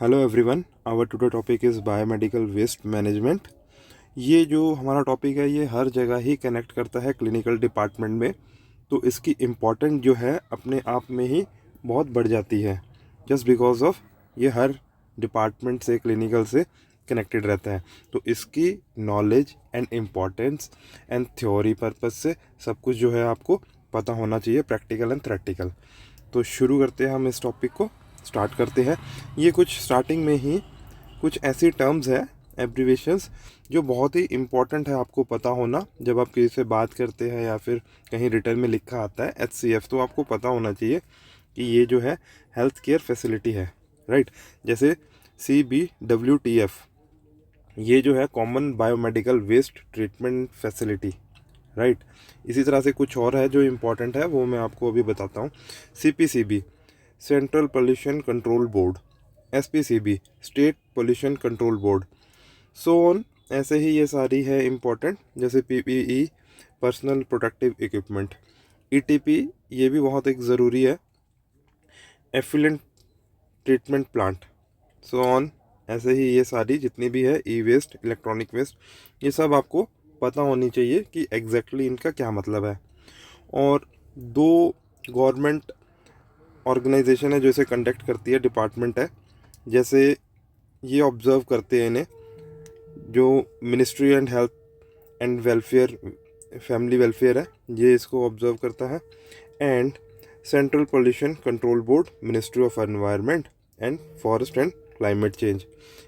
Hello everyone, our today topic is biomedical waste management. ये जो हमारा टॉपिक है ये हर जगह ही कनेक्ट करता है क्लिनिकल डिपार्टमेंट में। तो इसकी इम्पोर्टेंट जो है अपने आप में ही बहुत बढ़ जाती है, जस्ट बिकॉज ऑफ ये हर डिपार्टमेंट से क्लिनिकल से कनेक्टेड रहता है। तो इसकी knowledge and importance and theory purpose से सब कुछ जो है आपको पता होना चाहिए, प्रैक्टिकल एंड थ्योरेटिकल। तो शुरू करते हैं, हम इस टॉपिक को स्टार्ट करते हैं। ये कुछ स्टार्टिंग में ही कुछ ऐसी टर्म्स है, एब्रीवेशंस, जो बहुत ही इम्पॉर्टेंट है आपको पता होना। जब आप किसी से बात करते हैं या फिर कहीं रिटर्न में लिखा आता है HCF, तो आपको पता होना चाहिए कि ये जो है हेल्थ केयर फैसिलिटी है, राइट। जैसे CBWTF, ये जो है common biomedical waste treatment facility, right. इसी तरह से कुछ और है जो इम्पोर्टेंट है, वो मैं आपको अभी बताता हूँ। CPCB, central pollution control board. SPCB, state pollution control board. So on, ऐसे ही ये सारी है इम्पोर्टेंट। जैसे PPE, personal protective equipment. ETP, ये भी बहुत एक ज़रूरी है, effluent treatment plant. So on, ऐसे ही ये सारी जितनी भी है, ई वेस्ट, इलेक्ट्रॉनिक वेस्ट, ये सब आपको पता होनी चाहिए कि एग्जैक्टली इनका क्या मतलब है। और दो गवर्नमेंट ऑर्गेनाइजेशन है जो इसे कंडक्ट करती है, डिपार्टमेंट है। जैसे ये ऑब्जर्व करते हैं इन्हें, जो ministry and health and welfare, family welfare है, ये इसको ऑब्जर्व करता है। And central pollution control board, ministry of environment and forest and climate change.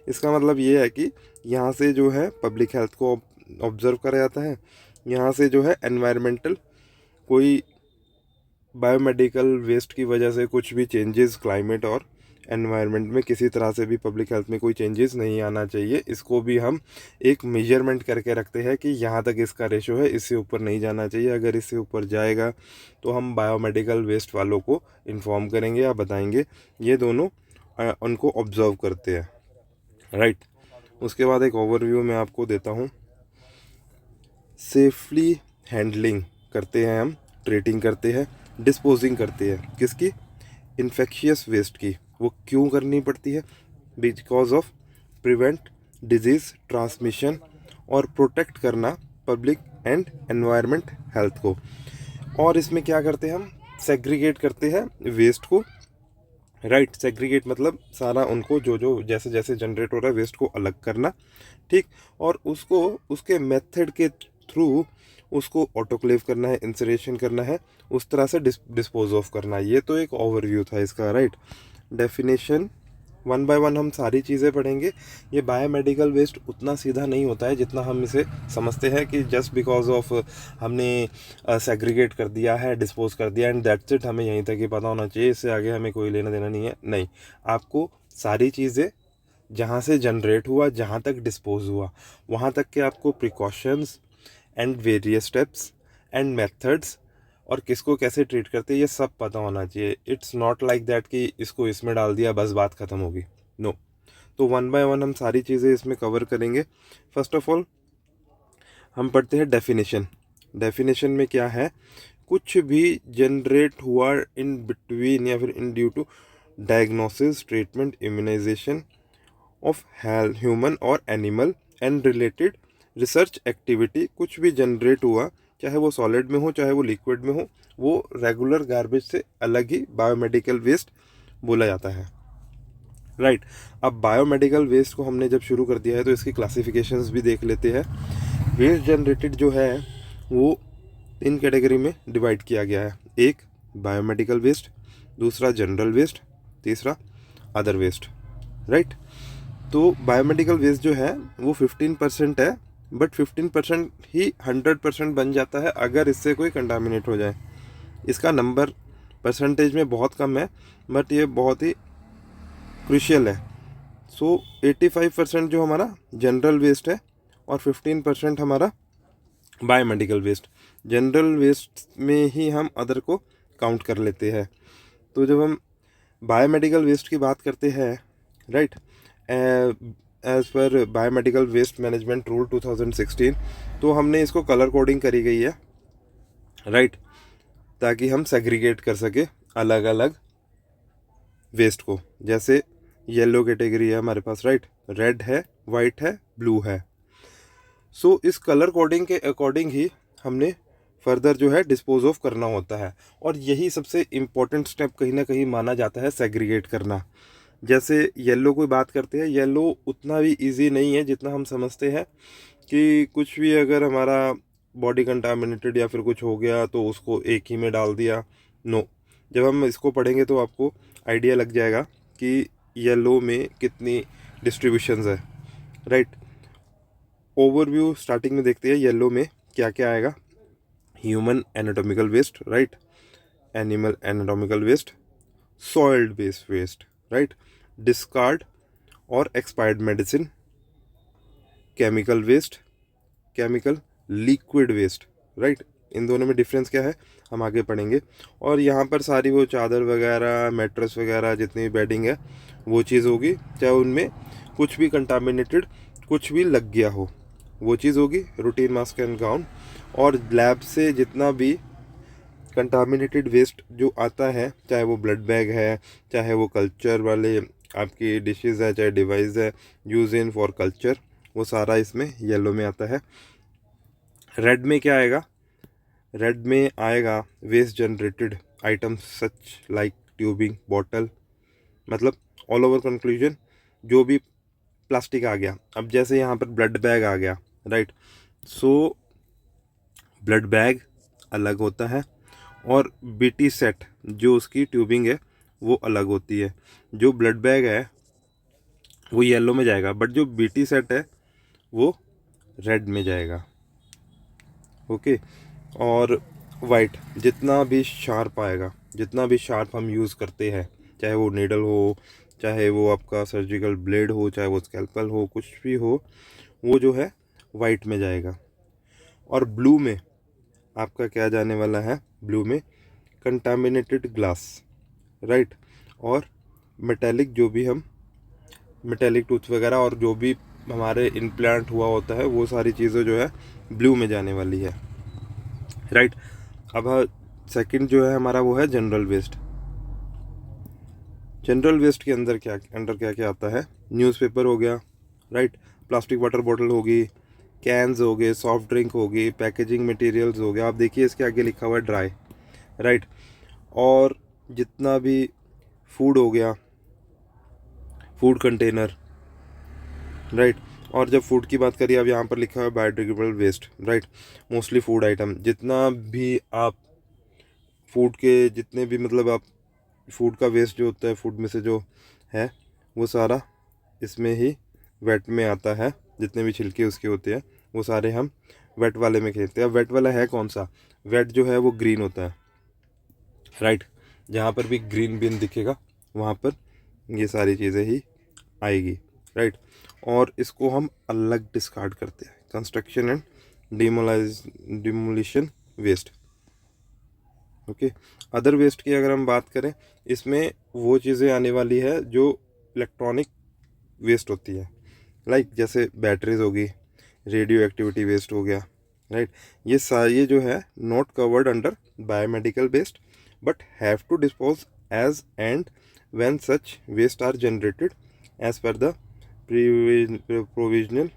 इसका मतलब ये है कि यहाँ से जो है पब्लिक हेल्थ को ऑब्जर्व करा जाता है, यहाँ से जो है एनवायरमेंटल, कोई बायोमेडिकल वेस्ट की वजह से कुछ भी चेंजेस क्लाइमेट और एनवायरनमेंट में किसी तरह से भी पब्लिक हेल्थ में कोई चेंजेस नहीं आना चाहिए, इसको भी हम एक मेजरमेंट करके रखते हैं कि यहाँ तक इसका रेशो है, इससे ऊपर नहीं जाना चाहिए। अगर इससे ऊपर जाएगा तो हम बायोमेडिकल वेस्ट वालों को इन्फॉर्म करेंगे या बताएंगे। ये दोनों उनको ऑब्जर्व करते हैं, राइट। उसके बाद एक ओवरव्यू मैं आपको देता हूँ। सेफली हैंडलिंग करते हैं हम, ट्रीटिंग करते हैं, डिस्पोजिंग करते हैं किसकी, इन्फेक्शियस वेस्ट की। वो क्यों करनी पड़ती है, because of prevent disease transmission और प्रोटेक्ट करना पब्लिक एंड एनवायरनमेंट हेल्थ को। और इसमें क्या करते हैं हम, सेग्रीगेट करते हैं वेस्ट को, राइट। सेग्रीगेट मतलब सारा उनको जो जो जैसे जैसे जनरेट हो रहा है वेस्ट को अलग करना, ठीक। और उसको उसके मेथड के थ्रू उसको ऑटोक्लेव करना है, इंसरेशन करना है, उस तरह से डिस्पोज ऑफ करना है। ये तो एक ओवरव्यू था इसका, right. Definition one by one हम सारी चीज़ें पढ़ेंगे। ये बायोमेडिकल वेस्ट उतना सीधा नहीं होता है जितना हम इसे समझते हैं कि जस्ट बिकॉज ऑफ हमने सेग्रीगेट कर दिया है, डिस्पोज कर दिया एंड दैट्स इट, हमें यहीं तक ही पता होना चाहिए, इससे आगे हमें कोई लेना देना नहीं है। नहीं, आपको सारी चीज़ें जहाँ से जनरेट हुआ, जहाँ तक डिस्पोज हुआ, वहाँ तक के आपको precautions and various steps and methods और किसको कैसे ट्रीट करते हैं, ये सब पता होना चाहिए। इट्स नॉट लाइक दैट कि इसको इसमें डाल दिया बस बात ख़त्म होगी, नो। तो वन बाय वन हम सारी चीज़ें इसमें कवर करेंगे। फर्स्ट ऑफ ऑल हम पढ़ते हैं डेफिनेशन। डेफिनेशन में क्या है, कुछ भी जनरेट हुआ इन बिटवीन या फिर in due to diagnosis, treatment, immunisation of health human और animal and related research activity, कुछ भी जनरेट हुआ, चाहे वो सॉलिड में हो चाहे वो लिक्विड में हो, वो रेगुलर गार्बेज से अलग ही बायोमेडिकल वेस्ट बोला जाता है, राइट। अब बायोमेडिकल वेस्ट को हमने जब शुरू कर दिया है तो इसकी क्लासिफिकेशंस भी देख लेते हैं। वेस्ट जनरेटेड जो है वो 3 कैटेगरी में डिवाइड किया गया है। एक बायोमेडिकल वेस्ट, दूसरा जनरल वेस्ट, तीसरा अदर वेस्ट, राइट। तो बायोमेडिकल वेस्ट जो है वो 15% है, बट 15% ही 100% बन जाता है अगर इससे कोई कंटामिनेट हो जाए। इसका नंबर परसेंटेज में बहुत कम है, बट ये बहुत ही क्रूशियल है। सो 85% जो हमारा जनरल वेस्ट है और 15% हमारा बायोमेडिकल वेस्ट। जनरल वेस्ट में ही हम अदर को काउंट कर लेते हैं। तो जब हम बायोमेडिकल वेस्ट की बात करते हैं, right, as per biomedical waste management rule 2016, तो हमने इसको कलर कोडिंग करी गई है, राइट, ताकि हम सेग्रीगेट कर सके अलग अलग वेस्ट को। जैसे येलो कैटेगरी है हमारे पास, राइट, रेड है, वाइट है, ब्लू है। सो इस कलर कोडिंग के अकॉर्डिंग ही हमने फर्दर जो है डिस्पोज ऑफ करना होता है, और यही सबसे इम्पोर्टेंट स्टेप कहीं ना कहीं माना जाता है सेग्रीगेट करना। जैसे येलो की बात करते हैं, येलो उतना भी इजी नहीं है जितना हम समझते हैं कि कुछ भी अगर हमारा बॉडी कंटामिनेटेड या फिर कुछ हो गया तो उसको एक ही में डाल दिया। नो, जब हम इसको पढ़ेंगे तो आपको आइडिया लग जाएगा कि येलो में कितनी डिस्ट्रीब्यूशंस है, राइट। ओवरव्यू स्टार्टिंग में देखते हैं येलो में क्या क्या आएगा। Human anatomical waste, right, animal anatomical waste, soiled based waste, right, discard और expired medicine, chemical waste, chemical liquid waste, right. इन दोनों में डिफरेंस क्या है हम आगे पढ़ेंगे। और यहाँ पर सारी वो चादर वगैरह, मैट्रेस वगैरह, जितनी भी बेडिंग है वो चीज़ होगी, चाहे उनमें कुछ भी कंटामिनेटेड कुछ भी लग गया हो वो चीज़ होगी। रूटीन मास्क एंड गाउन, और लैब से जितना भी कंटामिनेटेड वेस्ट जो आता है, चाहे वो ब्लड बैग है, चाहे वो कल्चर वाले आपकी डिशेस है, चाहे डिवाइस है यूज इन फॉर कल्चर, वो सारा इसमें येलो में आता है। रेड में क्या आएगा? रेड में आएगा waste generated items such like tubing, bottle, मतलब ऑल ओवर कंक्लूजन जो भी प्लास्टिक आ गया। अब जैसे यहाँ पर ब्लड बैग आ गया, राइट, सो ब्लड बैग अलग होता है, और बीटी सेट जो उसकी ट्यूबिंग है वो अलग होती है। जो ब्लड बैग है वो येलो में जाएगा, बट जो बीटी सेट है वो रेड में जाएगा, ओके। और वाइट जितना भी शार्प आएगा, जितना भी शार्प हम यूज़ करते हैं, चाहे वो नीडल हो, चाहे वो आपका सर्जिकल ब्लेड हो, चाहे वो स्कैल्पल हो, कुछ भी हो, वो जो है वाइट में जाएगा। और ब्लू में आपका क्या जाने वाला है? ब्लू में कंटामिनेटेड ग्लास, राइट, और मेटेलिक, जो भी हम मेटेलिक टूथ वगैरह और जो भी हमारे इम्प्लांट हुआ होता है वो सारी चीज़ें जो है ब्लू में जाने वाली है, राइट। अब सेकंड जो है हमारा वो है जनरल वेस्ट। जनरल वेस्ट के अंदर क्या क्या आता है? न्यूज़पेपर हो गया, राइट, प्लास्टिक वाटर बॉटल होगी, कैंस हो गए, सॉफ्ट ड्रिंक होगी, पैकेजिंग मटेरियल्स हो गया। आप देखिए इसके आगे लिखा हुआ है ड्राई, राइट। और जितना भी फूड हो गया, फूड कंटेनर, राइट। और जब फूड की बात करिए, अब यहाँ पर लिखा हुआ है biodegradable waste, right, mostly food item, जितना भी आप फूड के जितने भी मतलब आप फूड का वेस्ट जो होता है, फूड में से जो है वो सारा इसमें ही वेट में आता है। जितने भी छिलके उसके होते हैं वो सारे हम वेट वाले में खेलते हैं। अब वेट वाला है कौन सा? वेट जो है वो ग्रीन होता है, राइट। जहाँ पर भी ग्रीन बिन दिखेगा वहाँ पर ये सारी चीज़ें ही आएगी, राइट। और इसको हम अलग डिस्कार्ड करते हैं, construction and demolition waste, okay. Other waste की अगर हम बात करें, इसमें वो चीज़ें आने वाली है जो इलेक्ट्रॉनिक वेस्ट होती है, लाइक जैसे बैटरीज होगी, रेडियो एक्टिविटी वेस्ट हो गया, राइट। ये जो है not covered under biomedical waste but have to dispose as and when such waste are generated as per the provisional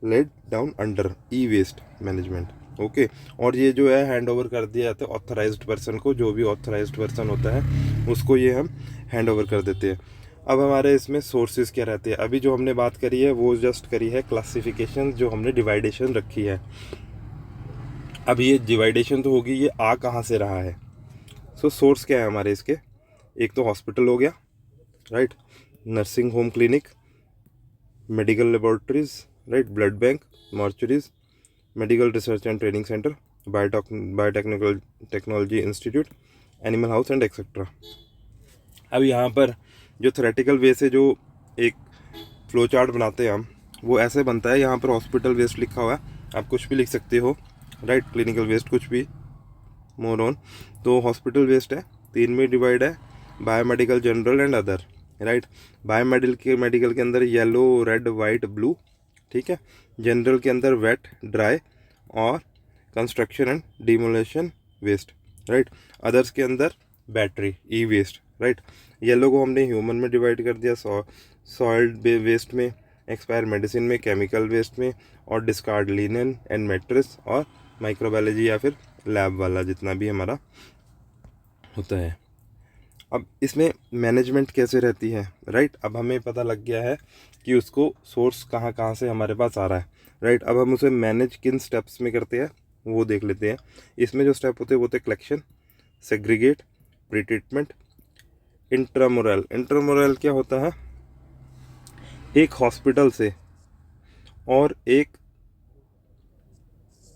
laid down under e waste management, okay. और ये जो है hand over कर दिया जाता है ऑथराइज्ड पर्सन को, जो भी ऑथराइज्ड पर्सन होता है उसको ये हम हैंड ओवर कर देते हैं। अब हमारे इसमें सोर्सेज क्या रहते हैं? अभी जो हमने बात करी है वो जस्ट करी है क्लासिफिकेशन, जो हमने डिवाइडेशन रखी है। अब ये डिवाइडेशन तो होगी, ये आ कहाँ से रहा है? सो सोर्स क्या है हमारे इसके? एक तो हॉस्पिटल हो गया, right, nursing home, clinic, medical laboratories, right, blood bank, mortuaries, medical research and training centre, biotechnical technology institute, animal house and etcetera. अब यहाँ पर जो थ्योरेटिकल वे से जो एक फ्लो चार्ट बनाते हैं हम, वो ऐसे बनता है। यहाँ पर हॉस्पिटल वेस्ट लिखा हुआ है, आप कुछ भी लिख सकते हो, राइट, क्लिनिकल वेस्ट कुछ भी, मोर ऑन। तो हॉस्पिटल वेस्ट है, 3 में डिवाइड है, biomedical, general and other, right. Biomedical के अंदर येलो, रेड, वाइट, ब्लू, ठीक है। जनरल के अंदर वेट, ड्राई और construction and demolition waste, right. Others के अंदर battery, e waste, right. Yellow को हमने ह्यूमन में डिवाइड कर दिया, सॉइल्ड वेस्ट में, एक्सपायर मेडिसिन में, केमिकल वेस्ट में, और डिस्कार्ड लिनन एंड मैट्रेस, और माइक्रोबायोलॉजी या फिर लैब वाला जितना भी हमारा होता है। अब इसमें मैनेजमेंट कैसे रहती है, राइट। अब हमें पता लग गया है कि उसको सोर्स कहाँ कहाँ से हमारे पास आ रहा है, राइट। अब हम उसे मैनेज किन स्टेप्स में करते हैं वो देख लेते हैं। इसमें जो स्टेप होते हैं वो होते हैं collection, segregate, pre treatment, intramural. Intramural क्या होता है, एक हॉस्पिटल से और एक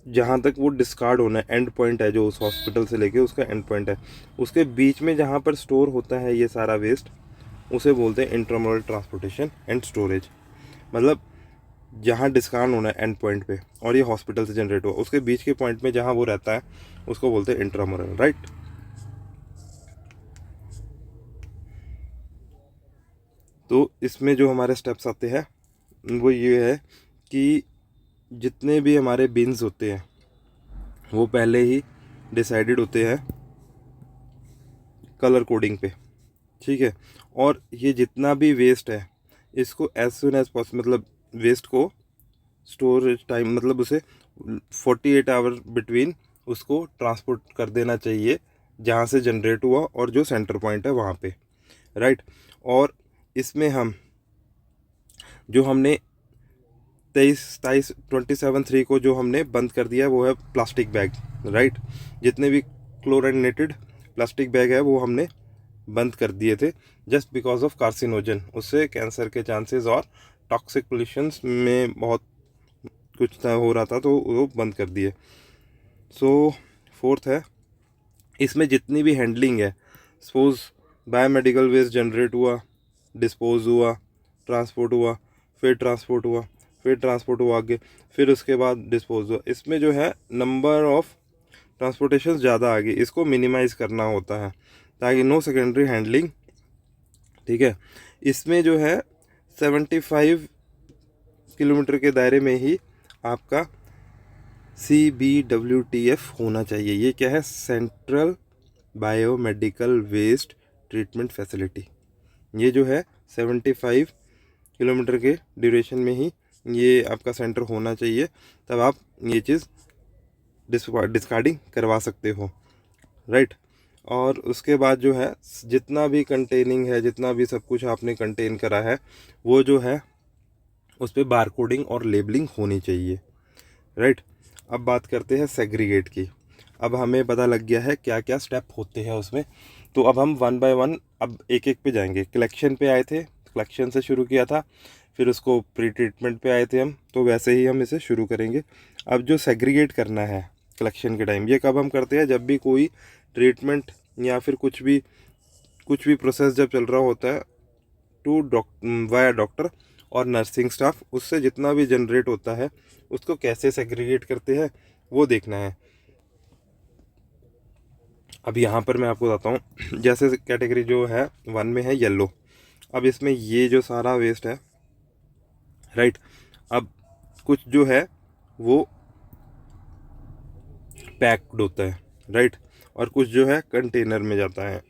जहाँ तक वो डिस्कार्ड होना है, एंड पॉइंट है जो उस हॉस्पिटल से लेके उसका एंड पॉइंट है, उसके बीच में जहाँ पर स्टोर होता है ये सारा वेस्ट, उसे बोलते हैं इंट्रामुरल ट्रांसपोर्टेशन एंड स्टोरेज। मतलब जहाँ डिस्कार्ड होना है एंड पॉइंट पे और ये हॉस्पिटल से जनरेट हुआ, उसके बीच के पॉइंट में जहाँ वो रहता है उसको बोलते हैं इंट्रामुरल, राइट। तो इसमें जो हमारे स्टेप्स आते हैं वो ये है कि जितने भी हमारे बिन्स होते हैं वो पहले ही डिसाइडेड होते हैं कलर कोडिंग पे, ठीक है। और ये जितना भी वेस्ट है इसको एज सुन एज पॉसिबल, मतलब वेस्ट को स्टोरेज टाइम, मतलब उसे 48 आवर बिटवीन उसको ट्रांसपोर्ट कर देना चाहिए जहाँ से जनरेट हुआ और जो सेंटर पॉइंट है वहाँ पे, राइट। और इसमें हम जो हमने 27/3 को जो हमने बंद कर दिया वो है प्लास्टिक बैग, राइट। जितने भी क्लोरिनेटेड प्लास्टिक बैग है वो हमने बंद कर दिए थे जस्ट बिकॉज ऑफ कार्सिनोजन, उससे कैंसर के चांसेस और टॉक्सिक पोल्यूशंस में बहुत कुछ हो रहा था तो वो बंद कर दिए। सो फोर्थ है, इसमें जितनी भी हैंडलिंग है, सपोज बायोमेडिकल वेस्ट जनरेट हुआ, डिस्पोज हुआ, ट्रांसपोर्ट हुआ, फिर ट्रांसपोर्ट हुआ, फिर ट्रांसपोर्ट हुआ आगे, फिर उसके बाद डिस्पोज हुआ, इसमें जो है नंबर ऑफ ट्रांसपोर्टेशन ज़्यादा आगे, इसको मिनिमाइज़ करना होता है ताकि नो सेकेंडरी हैंडलिंग, ठीक है। इसमें जो है 75 किलोमीटर के दायरे में ही आपका CBWTF होना चाहिए। ये क्या है, central biomedical waste treatment facility. ये जो है 75 किलोमीटर के ड्यूरेशन में ही ये आपका सेंटर होना चाहिए, तब आप ये चीज़ डिस्कार्डिंग करवा सकते हो, राइट। और उसके बाद जो है जितना भी कंटेनिंग है, जितना भी सब कुछ आपने कंटेन करा है वो जो है उस पर बारकोडिंग और लेबलिंग होनी चाहिए, राइट। अब बात करते हैं सेग्रीगेट की। अब हमें पता लग गया है क्या क्या स्टेप होते हैं उसमें, तो अब हम 1 बाय 1 अब एक एक पे जाएंगे। कलेक्शन पे आए थे, कलेक्शन से शुरू किया था, फिर उसको प्री ट्रीटमेंट पे आए थे हम, तो वैसे ही हम इसे शुरू करेंगे। अब जो सेग्रीगेट करना है कलेक्शन के टाइम, ये कब हम करते हैं, जब भी कोई ट्रीटमेंट या फिर कुछ भी प्रोसेस जब चल रहा होता है टू वाया डॉक्टर और नर्सिंग स्टाफ, उससे जितना भी जनरेट होता है उसको कैसे सेग्रीगेट करते हैं वो देखना है। अब यहाँ पर मैं आपको बताता हूँ, जैसे कैटेगरी जो है 1 में है येलो। अब इसमें ये जो सारा वेस्ट है, राइट, अब कुछ जो है वो पैक्ड होता है, राइट, और कुछ जो है कंटेनर में जाता है।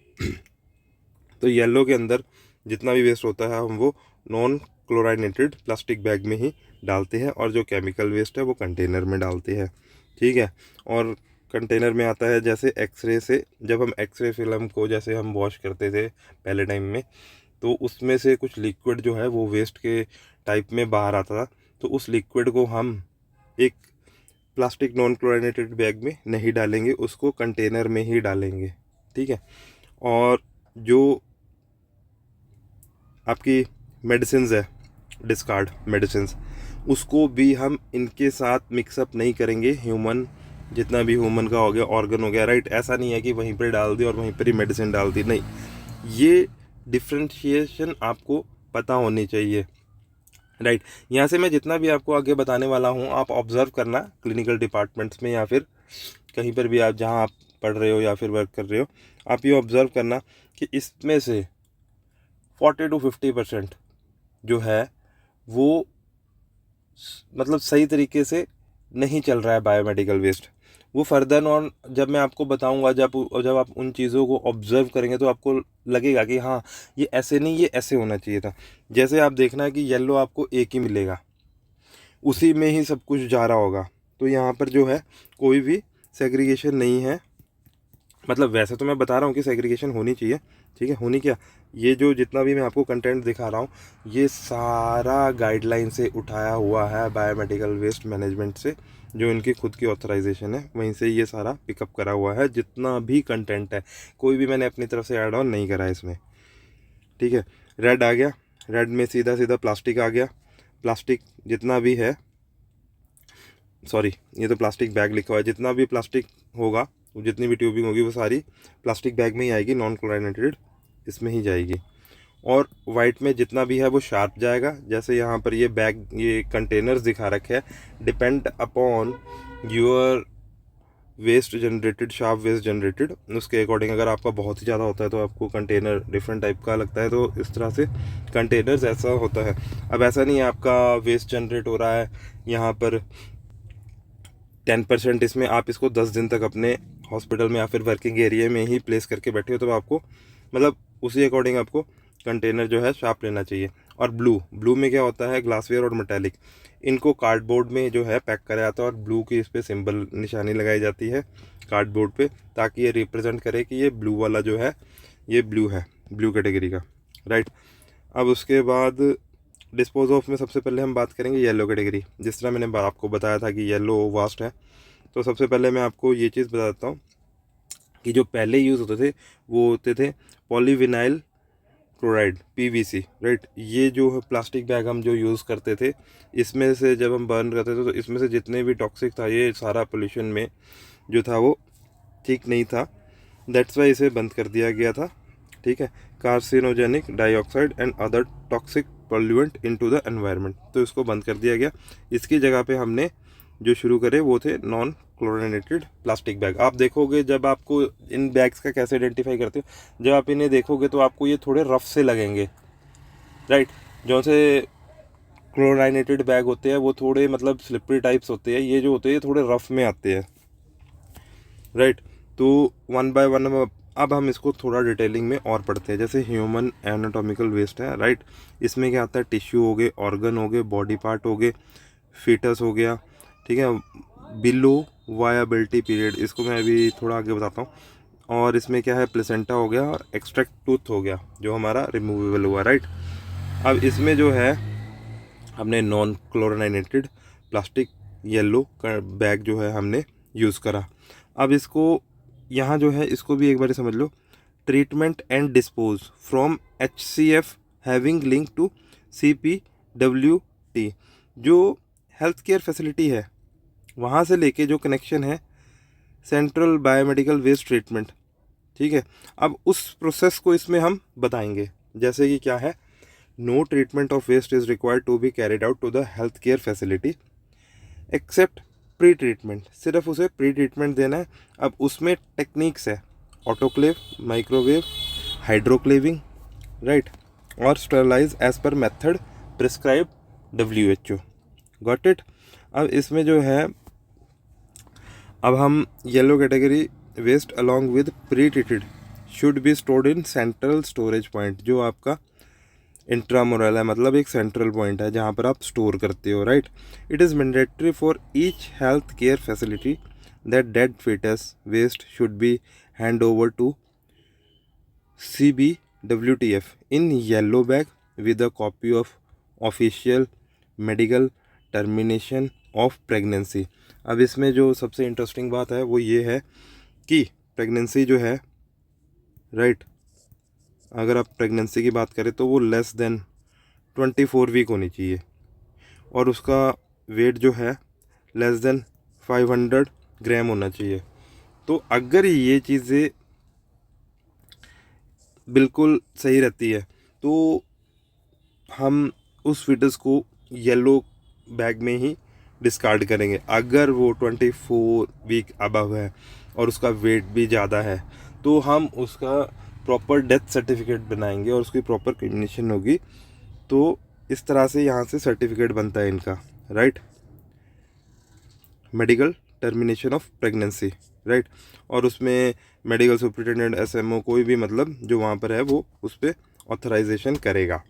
तो येलो के अंदर जितना भी वेस्ट होता है हम वो नॉन क्लोराइनेटेड प्लास्टिक बैग में ही डालते हैं, और जो केमिकल वेस्ट है वो कंटेनर में डालते हैं, ठीक है। और कंटेनर में आता है जैसे एक्सरे से, जब हम एक्सरे फिल्म को जैसे हम वॉश करते थे पहले टाइम में, तो उसमें से कुछ लिक्विड जो है वो वेस्ट के टाइप में बाहर आता था, तो उस लिक्विड को हम एक प्लास्टिक नॉन क्लोराइनेटेड बैग में नहीं डालेंगे, उसको कंटेनर में ही डालेंगे, ठीक है। और जो आपकी मेडिसिन्स है, डिस्कार्ड मेडिसिन्स, उसको भी हम इनके साथ मिक्सअप नहीं करेंगे। ह्यूमन जितना भी ह्यूमन का हो गया, ऑर्गन हो गया, राइट, ऐसा नहीं है कि वहीं पर डाल दी और वहीं पर ही मेडिसिन डाल दी, नहीं, ये डिफ्रेंशिएशन आपको पता होनी चाहिए, राइट। यहाँ से मैं जितना भी आपको आगे बताने वाला हूँ आप ऑब्ज़र्व करना क्लिनिकल डिपार्टमेंट्स में या फिर कहीं पर भी आप जहाँ आप पढ़ रहे हो या फिर वर्क कर रहे हो, आप ये ऑब्ज़र्व करना कि इसमें से 40 to 50% जो है वो मतलब सही तरीके से नहीं चल रहा है बायोमेडिकल वेस्ट। वो फर्दर ऑन जब मैं आपको बताऊंगा, जब जब आप उन चीज़ों को ऑब्जर्व करेंगे तो आपको लगेगा कि हाँ ये ऐसे नहीं, ये ऐसे होना चाहिए था। जैसे आप देखना कि येलो आपको एक ही मिलेगा, उसी में ही सब कुछ जा रहा होगा, तो यहाँ पर जो है कोई भी सेग्रीगेशन नहीं है। मतलब वैसे तो मैं बता रहा हूँ कि सेग्रीगेशन होनी चाहिए, ठीक है, होनी क्या, ये जो जितना भी मैं आपको कंटेंट दिखा रहा हूँ ये सारा गाइडलाइन से उठाया हुआ है, बायोमेडिकल वेस्ट मैनेजमेंट से, जो इनकी खुद की ऑथराइजेशन है वहीं से ये सारा पिकअप करा हुआ है। जितना भी कंटेंट है कोई भी मैंने अपनी तरफ से ऐड ऑन नहीं करा है इसमें, ठीक है। रेड आ गया, रेड में सीधा सीधा प्लास्टिक आ गया। प्लास्टिक जितना भी है, सॉरी ये तो प्लास्टिक बैग लिखा हुआ है, जितना भी प्लास्टिक होगा, जितनी भी ट्यूबिंग होगी वो सारी प्लास्टिक बैग में ही आएगी, नॉन क्लोराइनेटेड इसमें ही जाएगी। और वाइट में जितना भी है वो शार्प जाएगा। जैसे यहाँ पर ये बैग, ये कंटेनर्स दिखा रखे हैं, depend upon your waste generated, sharp waste generated, उसके अकॉर्डिंग अगर आपका बहुत ही ज़्यादा होता है तो आपको कंटेनर डिफरेंट टाइप का लगता है, तो इस तरह से कंटेनर्स ऐसा होता है। अब ऐसा नहीं है आपका वेस्ट जनरेट हो रहा है यहाँ पर 10%, इसमें आप इसको 10 दिन तक अपने हॉस्पिटल में या फिर वर्किंग एरिया में ही प्लेस करके बैठे हो, तो आपको मतलब उसी अकॉर्डिंग आपको कंटेनर जो है शार्प लेना चाहिए। और ब्लू में क्या होता है, ग्लासवेयर और मेटालिक, इनको कार्डबोर्ड में जो है पैक करा जाता है और ब्लू की इस पर सिंबल निशानी लगाई जाती है कार्डबोर्ड पे, ताकि ये रिप्रेजेंट करे कि ये ब्लू वाला जो है ये ब्लू है, ब्लू कैटेगरी का, राइट। अब उसके बाद डिस्पोज ऑफ में सबसे पहले हम बात करेंगे येलो कैटेगरी। जिस तरह मैंने आपको बताया था कि येलो वास्ट है, तो सबसे पहले मैं आपको ये चीज़ बताता हूँ कि जो पहले यूज़ होते थे वो होते थे पॉलीविनाइल क्लोराइड, पीवीसी, राइट। ये जो प्लास्टिक बैग हम जो यूज़ करते थे, इसमें से जब हम बर्न करते थे तो इसमें से जितने भी टॉक्सिक था, ये सारा पोल्यूशन में जो था वो ठीक नहीं था, दैट्स वाई इसे बंद कर दिया गया था, ठीक है। Carcinogenic dioxide and other toxic pollutant into the environment, तो इसको बंद कर दिया गया। इसकी जगह पे हमने जो शुरू करे वो थे नॉन क्लोरिनेटेड प्लास्टिक बैग। आप देखोगे जब आपको इन बैग्स का कैसे आइडेंटिफाई करते हो, जब आप इन्हें देखोगे तो आपको ये थोड़े रफ से लगेंगे, राइट। जो से क्लोराइनेटेड बैग होते हैं वो थोड़े मतलब स्लिपरी टाइप्स होते हैं, ये जो होते हैं ये थोड़े रफ में आते हैं, राइट। तो वन बाय वन अब हम इसको थोड़ा डिटेलिंग में और पढ़ते हैं। जैसे ह्यूमन एनाटॉमिकल वेस्ट है, राइट। इसमें क्या आता है, टिश्यू हो गए, ऑर्गन हो गए, बॉडी पार्ट हो गए, फीटस हो गया, ठीक है। बिलो वायाबिलिटी पीरियड, इसको मैं अभी थोड़ा आगे बताता हूँ। और इसमें क्या है, प्लेसेंटा हो गया और एक्सट्रैक्ट टूथ हो गया जो हमारा रिमूवेबल हुआ, राइट। अब इसमें जो है हमने नॉन क्लोरिनेटेड प्लास्टिक येलो का बैग जो है हमने यूज़ करा। अब इसको यहाँ जो है इसको भी एक बार समझ लो, treatment and dispose from HCF having link to CPWT, जो हेल्थ केयर फैसिलिटी है वहाँ से लेके जो कनेक्शन है सेंट्रल बायोमेडिकल वेस्ट ट्रीटमेंट, ठीक है। अब उस प्रोसेस को इसमें हम बताएंगे, जैसे कि क्या है, no treatment of waste is required to be carried out to the health care facility except pre treatment, सिर्फ उसे प्री ट्रीटमेंट देना है। अब उसमें टेक्निक्स है, ऑटोक्लेव, माइक्रोवेव, हाइड्रोक्लेविंग, राइट, और sterilise as per method prescribe WHO, got it. अब इसमें जो है, अब हम yellow category waste along with pre treated should be stored in central storage point, जो आपका इंट्रामोरल है, मतलब एक सेंट्रल पॉइंट है जहाँ पर आप स्टोर करते हो, right. It is mandatory for each health care facility that dead fetus waste should be hand over to CBWTF in yellow bag with a copy of official medical termination of pregnancy। अब इसमें जो सबसे interesting बात है वो ये है कि प्रेगनेंसी जो है, राइट, अगर आप प्रेगनेंसी की बात करें तो वो लेस देन 24 वीक होनी चाहिए और उसका वेट जो है लेस देन 500 ग्राम होना चाहिए। तो अगर ये चीज़ें बिल्कुल सही रहती है तो हम उस फीटस को येलो बैग में ही डिस्कार्ड करेंगे। अगर वो 24 वीक अबव है और उसका वेट भी ज़्यादा है तो हम उसका प्रॉपर डेथ सर्टिफिकेट बनाएंगे और उसकी प्रॉपर क्रिमिनेशन होगी। तो इस तरह से यहाँ से सर्टिफिकेट बनता है इनका, right, medical termination of pregnancy, right. और उसमें मेडिकल सुपरिटेंडेंट, SMO, कोई भी मतलब जो वहाँ पर है वो उस पर ऑथराइजेशन करेगा,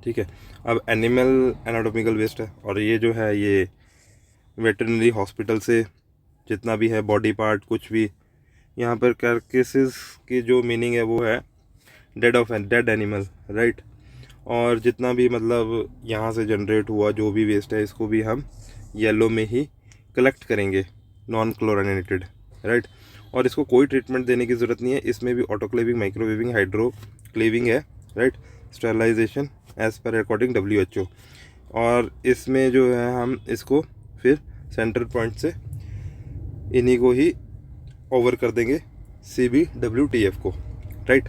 ठीक है। अब एनिमल एनाटॉमिकल वेस्ट है, और ये जो है ये वेटरनरी हॉस्पिटल से जितना भी है बॉडी पार्ट कुछ भी, यहाँ पर कार्केसेस की जो मीनिंग है वो है डेड एनिमल, राइट। और जितना भी मतलब यहाँ से जनरेट हुआ जो भी वेस्ट है इसको भी हम येलो में ही कलेक्ट करेंगे, नॉन क्लोरिनेटेड, राइट। और इसको कोई ट्रीटमेंट देने की ज़रूरत नहीं है, इसमें भी ऑटोक्लेविंग, माइक्रोवेविंग, हाइड्रोक्लेविंग है, right. Sterilisation as per according WHO। और इसमें जो है हम इसको फिर सेंटर पॉइंट से इन्हीं को ही ओवर कर देंगे CBWTF को, राइट।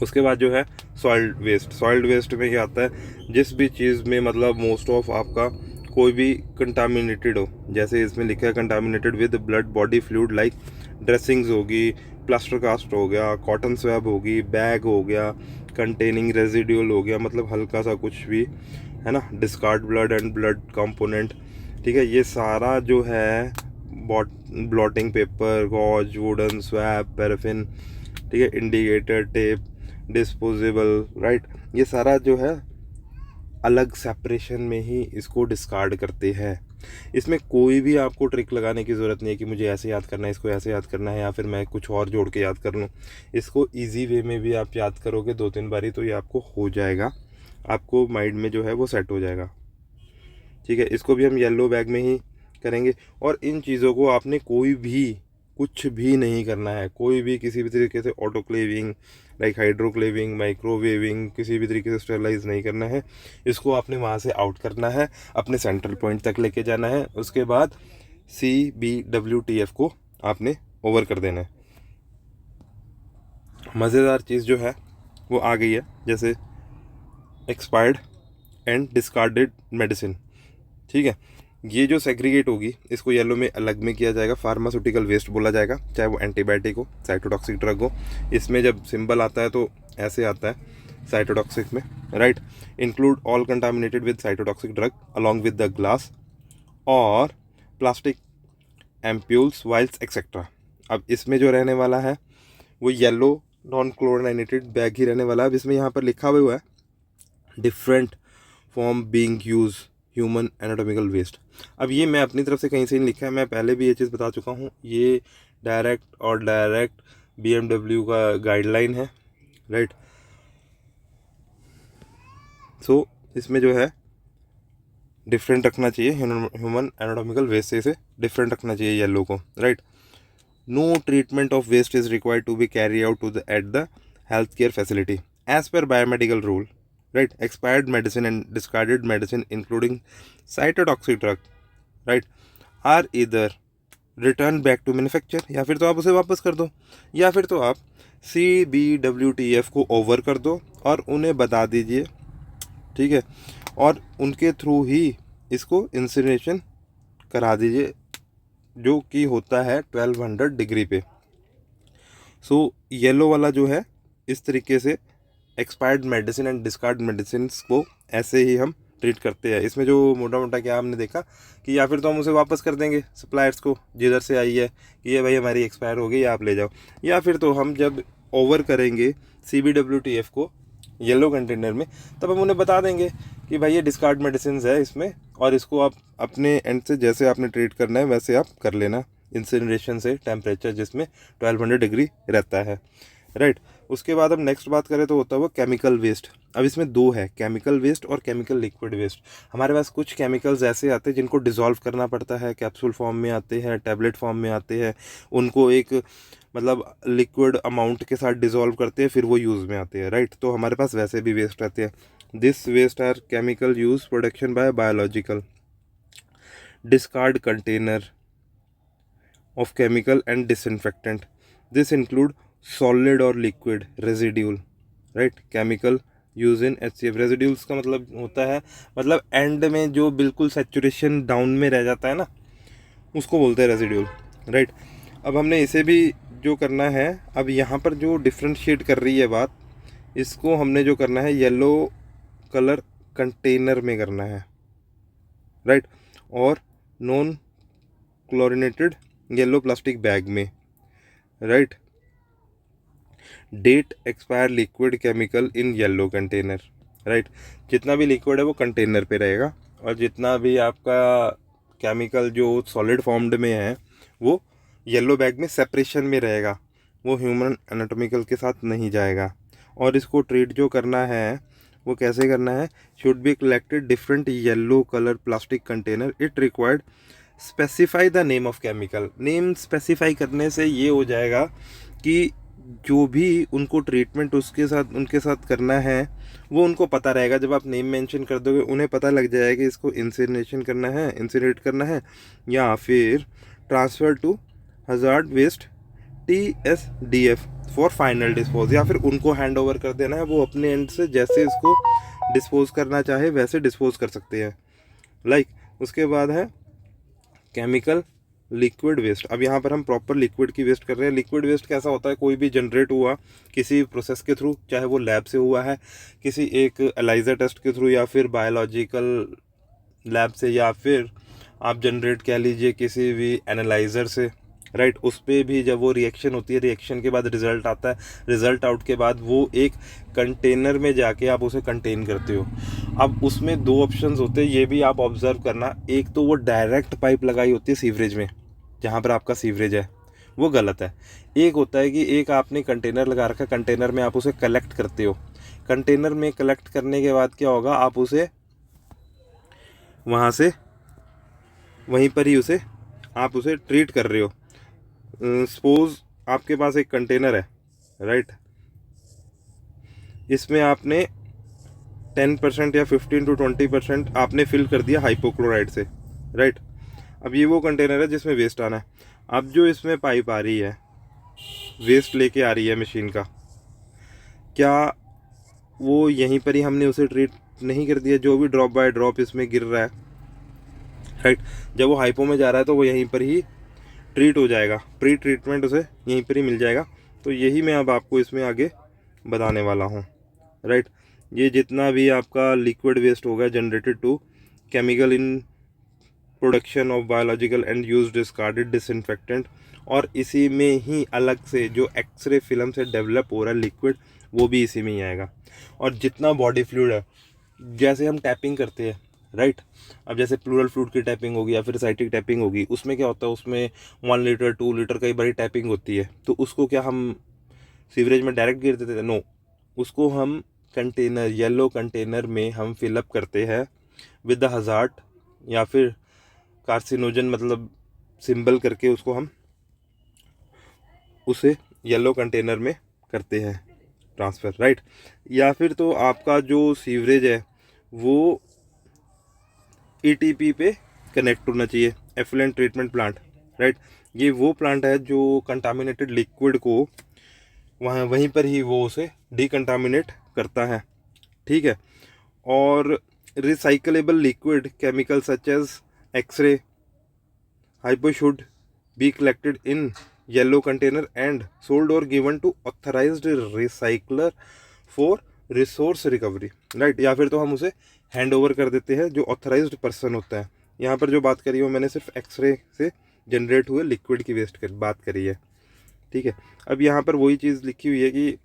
उसके बाद जो है सॉइल्ड वेस्ट। सॉइल्ड वेस्ट में क्या आता है, जिस भी चीज़ में मतलब मोस्ट ऑफ आपका कोई भी कंटामिनेटेड हो, जैसे इसमें लिखा है contaminated with blood body fluid like dressings होगी, प्लास्टर कास्ट हो गया, कॉटन स्वैब होगी, बैग हो गया, कंटेनिंग रेजिड्यूल हो गया, मतलब हल्का सा कुछ भी है ना, discard blood and blood component, ठीक है। ये सारा जो है blotting paper, gauze, wooden swab, paraffin, ठीक है, इंडिकेटर टेप, डिस्पोजेबल, राइट, ये सारा जो है अलग सेपरेशन में ही इसको डिस्कार्ड करते हैं। इसमें कोई भी आपको ट्रिक लगाने की ज़रूरत नहीं है कि मुझे ऐसे याद करना है, इसको ऐसे याद करना है, या फिर मैं कुछ और जोड़ के याद कर लूँ। इसको इजी वे में भी आप याद करोगे 2-3 बारी तो ये आपको हो जाएगा, आपको माइंड में जो है वो सेट हो जाएगा, ठीक है। इसको भी हम येलो बैग में ही करेंगे। और इन चीज़ों को आपने कोई भी कुछ भी नहीं करना है, कोई भी किसी भी तरीके से ऑटोक्लेविंग, लाइक हाइड्रोक्लेविंग, माइक्रोवेविंग, किसी भी तरीके से स्टेरलाइज नहीं करना है। इसको आपने वहाँ से आउट करना है, अपने सेंट्रल पॉइंट तक लेके जाना है, उसके बाद CBWTF को आपने ओवर कर देना है। मज़ेदार चीज़ जो है वो आ गई है, जैसे एक्सपायर्ड एंड डिस्कार्डेड मेडिसिन, ठीक है। ये जो सेग्रीगेट होगी इसको येलो में अलग में किया जाएगा, फार्मास्यूटिकल वेस्ट बोला जाएगा, चाहे वो एंटीबायोटिक हो, साइटोटॉक्सिक ड्रग हो। इसमें जब सिंबल आता है तो ऐसे आता है साइटोटॉक्सिक में, right. Include all contaminated with cytotoxic drug along with the glass और प्लास्टिक एम्प्यूल्स, वाइल्स एक्सेट्रा। अब इसमें जो रहने वाला है वो येलो नॉन क्लोरिनेटेड बैग ही रहने वाला है। अब इसमें यहाँ पर लिखा हुआ है different form being use human anatomical waste. अब ये मैं अपनी तरफ से कहीं से नहीं लिखा है, मैं पहले भी ये चीज़ बता चुका हूँ, ये डायरेक्ट BMW का गाइडलाइन है, राइट। सो इसमें जो है डिफरेंट रखना चाहिए, ह्यूमन एनाटॉमिकल वेस्ट से इसे डिफरेंट रखना चाहिए येलो को, right. No treatment of waste is required to be carry out at the health care facility as per biomedical rule, right. Expired medicine and discarded medicine including cytotoxic drug, right, are either returned back to manufacturer, या फिर तो आप उसे वापस कर दो, या फिर तो आप CBWTF को ओवर कर दो और उन्हें बता दीजिए, ठीक है, और उनके थ्रू ही इसको इंसिनरेशन करा दीजिए, जो कि होता है 1200 डिग्री पे। सो येलो वाला जो है इस तरीके से expired medicine and discard medicine को ऐसे ही हम ट्रीट करते हैं। इसमें जो मोटा मोटा क्या हमने देखा कि या फिर तो हम उसे वापस कर देंगे सप्लायर्स को जिधर से आई है कि ये भाई हमारी एक्सपायर हो गई, आप ले जाओ, या फिर तो हम जब ओवर करेंगे CBWTF को येलो कंटेनर में तब हम उन्हें बता देंगे कि भाई ये डिस्कार्ड मेडिसिन है इसमें, और इसको आप अपने एंड से जैसे आपने ट्रीट करना है वैसे आप कर लेना इंसिनरेशन से, टेम्परेचर जिसमें 1200 डिग्री रहता है, राइट। उसके बाद अब नेक्स्ट बात करें तो होता है वो केमिकल वेस्ट। अब इसमें दो है, केमिकल वेस्ट और केमिकल लिक्विड वेस्ट। हमारे पास कुछ केमिकल्स ऐसे आते हैं जिनको डिज़ोल्व करना पड़ता है, कैप्सूल फॉर्म में आते हैं, टैबलेट फॉर्म में आते हैं, उनको एक मतलब लिक्विड अमाउंट के साथ डिज़ोल्व करते हैं, फिर वो यूज़ में आते हैं, राइट। तो हमारे पास वैसे भी वेस्ट रहते हैं। This waste are chemical use production by biological discard container of chemical and disinfectant. This include solid और liquid residual, right. Chemical use in HCF। Residuals का मतलब होता है मतलब एंड में जो बिल्कुल सैचुरेशन डाउन में रह जाता है ना, उसको बोलते हैं रेजिड्यूल, राइट। अब हमने इसे भी जो करना है, अब यहाँ पर जो डिफ्रेंशिएट कर रही है बात, इसको हमने जो करना है येलो कलर कंटेनर में करना है, राइट, और non chlorinated yellow plastic bag में, right. Date expire liquid chemical in yellow container, right. जितना भी लिक्विड है वो कंटेनर पे रहेगा, और जितना भी आपका केमिकल जो सॉलिड फॉर्म्ड में है वो येलो बैग में सेपरेशन में रहेगा, वो ह्यूमन एनाटॉमिकल के साथ नहीं जाएगा। और इसको ट्रीट जो करना है वो कैसे करना है, should be collected different yellow colour plastic container, it required specify the name of chemical. Name specify करने से ये हो जाएगा कि जो भी उनको ट्रीटमेंट उनके साथ करना है वो उनको पता रहेगा। जब आप नेम मेंशन कर दोगे उन्हें पता लग जाएगा कि इसको इंसिनरेट करना है या फिर transfer to hazard waste TSDF for final dispose, या फिर उनको हैंड ओवर कर देना है, वो अपने एंड से जैसे इसको डिस्पोज करना चाहे वैसे डिस्पोज कर सकते हैं, लाइक। उसके बाद है केमिकल लिक्विड वेस्ट। अब यहाँ पर हम प्रॉपर लिक्विड की वेस्ट कर रहे हैं। लिक्विड वेस्ट कैसा होता है, कोई भी जनरेट हुआ किसी प्रोसेस के थ्रू, चाहे वो लैब से हुआ है, किसी एक एलाइजर टेस्ट के थ्रू, या फिर बायोलॉजिकल लैब से, या फिर आप जनरेट कह लीजिए किसी भी एनालाइज़र से, राइट। उस पर भी जब वो रिएक्शन होती है, रिएक्शन के बाद रिजल्ट आता है, रिजल्ट आउट के बाद वो एक कंटेनर में जाके आप उसे कंटेन करते हो। अब उसमें दो ऑप्शंस होते हैं, ये भी आप ऑब्जर्व करना। एक तो वो डायरेक्ट पाइप लगाई होती है सीवरेज में, जहाँ पर आपका सीवरेज है, वो गलत है। एक होता है कि एक आपने कंटेनर लगा रखा है, कंटेनर में आप उसे कलेक्ट करते हो। कंटेनर में कलेक्ट करने के बाद क्या होगा, आप उसे वहाँ से वहीं पर ही आप उसे ट्रीट कर रहे हो। सपोज आपके पास एक कंटेनर है, राइट। इसमें आपने 10% या 15 to 20% आपने फिल कर दिया हाइपोक्लोराइड से, राइट। अब ये वो कंटेनर है जिसमें वेस्ट आना है। अब जो इसमें पाइप आ रही है, वेस्ट लेके आ रही है मशीन का, क्या वो यहीं पर ही हमने उसे ट्रीट नहीं कर दिया? जो भी ड्रॉप बाय ड्रॉप इसमें गिर रहा है, राइट, जब वो हाइपो में जा रहा है तो वो यहीं पर ही ट्रीट हो जाएगा, प्री ट्रीटमेंट उसे यहीं पर ही मिल जाएगा। तो यही मैं अब आपको इसमें आगे बताने वाला हूँ, राइट। ये जितना भी आपका लिक्विड वेस्ट होगा generated to chemical in production of biological and use discarded disinfectant, और इसी में ही अलग से जो एक्सरे फिल्म से डेवलप हो रहा है लिक्विड, वो भी इसी में ही आएगा। और जितना बॉडी फ्लूइड है, जैसे हम टैपिंग करते हैं, राइट। अब जैसे प्लूरल फ्लूइड की टैपिंग होगी या फिर साइटिक टैपिंग होगी, उसमें क्या होता है, उसमें 1 लीटर 2 लीटर कई बारी टैपिंग होती है। तो उसको क्या हम सीवरेज में डायरेक्ट गिर देते थे? नो, उसको हम कंटेनर, येलो कंटेनर में हम फिलअप करते हैं विद द हज़ार्ड या फिर कार्सिनोजन, मतलब सिंबल करके उसको हम उसे येलो कंटेनर में करते हैं ट्रांसफ़र, राइट। या फिर तो आपका जो सीवरेज है वो ETP पे कनेक्ट होना चाहिए, एफ्लुएंट ट्रीटमेंट प्लांट, राइट। ये वो प्लांट है जो कंटामिनेटेड लिक्विड को वहीं पर ही वो उसे डिकंटामिनेट करता है, ठीक है। और recyclable liquid chemical such as x ray hypo should be collected in yellow container and sold और given to authorised recycler for resource recovery, right. या फिर तो हम उसे हैंड ओवर कर देते हैं जो ऑथराइज्ड पर्सन होता है। यहाँ पर जो बात करी है वो मैंने सिर्फ एक्सरे से जनरेट हुए लिक्विड की वेस्ट बात करी है, ठीक है। अब यहाँ पर वही चीज़ लिखी हुई है कि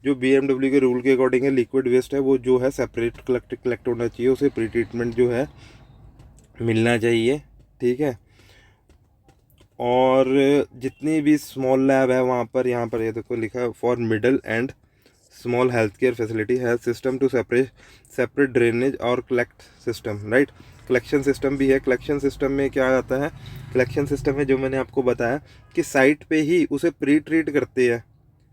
जो BMW के रूल के अकॉर्डिंग है, लिक्विड वेस्ट है वो जो है सेपरेट कलेक्ट होना चाहिए, उसे प्री ट्रीटमेंट जो है मिलना चाहिए, ठीक है। और जितनी भी स्मॉल लैब है वहाँ पर, यहाँ पर ये देखो लिखा है, for middle and small health care facility has system to separate drainage और collect system, right. Collection system भी है। कलेक्शन सिस्टम में क्या आता है, कलेक्शन सिस्टम में जो मैंने आपको बताया कि साइट पे ही उसे प्री ट्रीट करते हैं,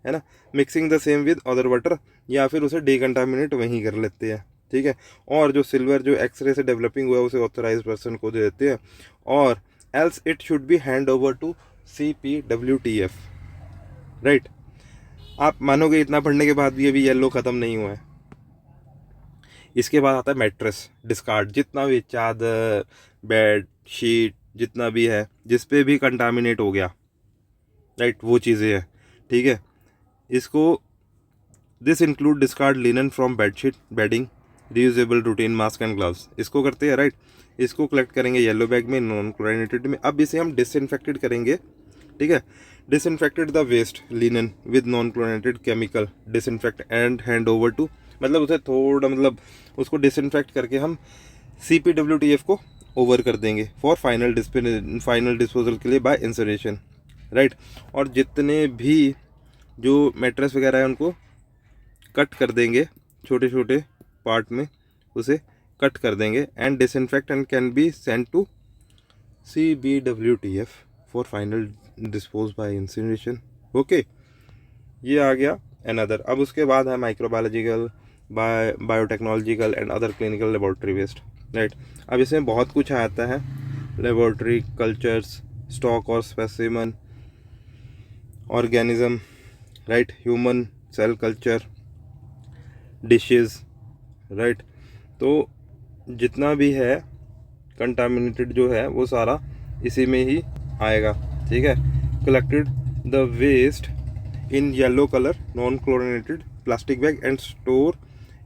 है ना, mixing the same with other water, या फिर उसे डिकंटामिनेट वहीं कर लेते हैं, ठीक है। और जो सिल्वर जो एक्सरे से डेवलपिंग हुआ है उसे ऑथराइज पर्सन को दे देते हैं, और else it should be hand over to CPWTF, right. आप मानोगे इतना पढ़ने के बाद भी अभी येलो ख़त्म नहीं हुआ है। इसके बाद आता है मैट्रेस डिस्कार्ड, जितना भी चादर, बेड शीट, जितना भी है जिस पे भी कंटामिनेट हो गया, राइट, वो चीज़ें हैं, ठीक है। इसको this include discard linen from bedsheet bedding, reusable routine mask and gloves, इसको करते हैं राइट। इसको कलेक्ट करेंगे येलो बैग में, नॉन क्लोरिनेटेड में। अब इसे हम डिसइंफेक्टेड करेंगे, ठीक है। Disinfected the waste linen with non chlorinated chemical disinfect and hand over to, मतलब उसे थोड़ा मतलब उसको डिसइंफेक्ट करके हम CPWTF को ओवर कर देंगे फॉर फाइनल डिस्पोजल के लिए बाय इंसरेशन, राइट। और जितने भी जो मैट्रेस वगैरह है उनको कट कर देंगे छोटे छोटे पार्ट में, उसे कट कर देंगे and disinfect and can be send to CBWTF for final dispose by incineration. Okay, ये आ गया अनदर। अब उसके बाद है microbiological, biotechnological and other clinical laboratory waste, right. अब इसमें बहुत कुछ आता है, लेबोरेटरी कल्चर्स, स्टॉक और specimen, organism, right, human cell culture, dishes, right. तो जितना भी है कंटामिनेटेड जो है वो सारा इसी में ही आएगा, ठीक है। Collected the waste in yellow colour non chlorinated plastic bag and store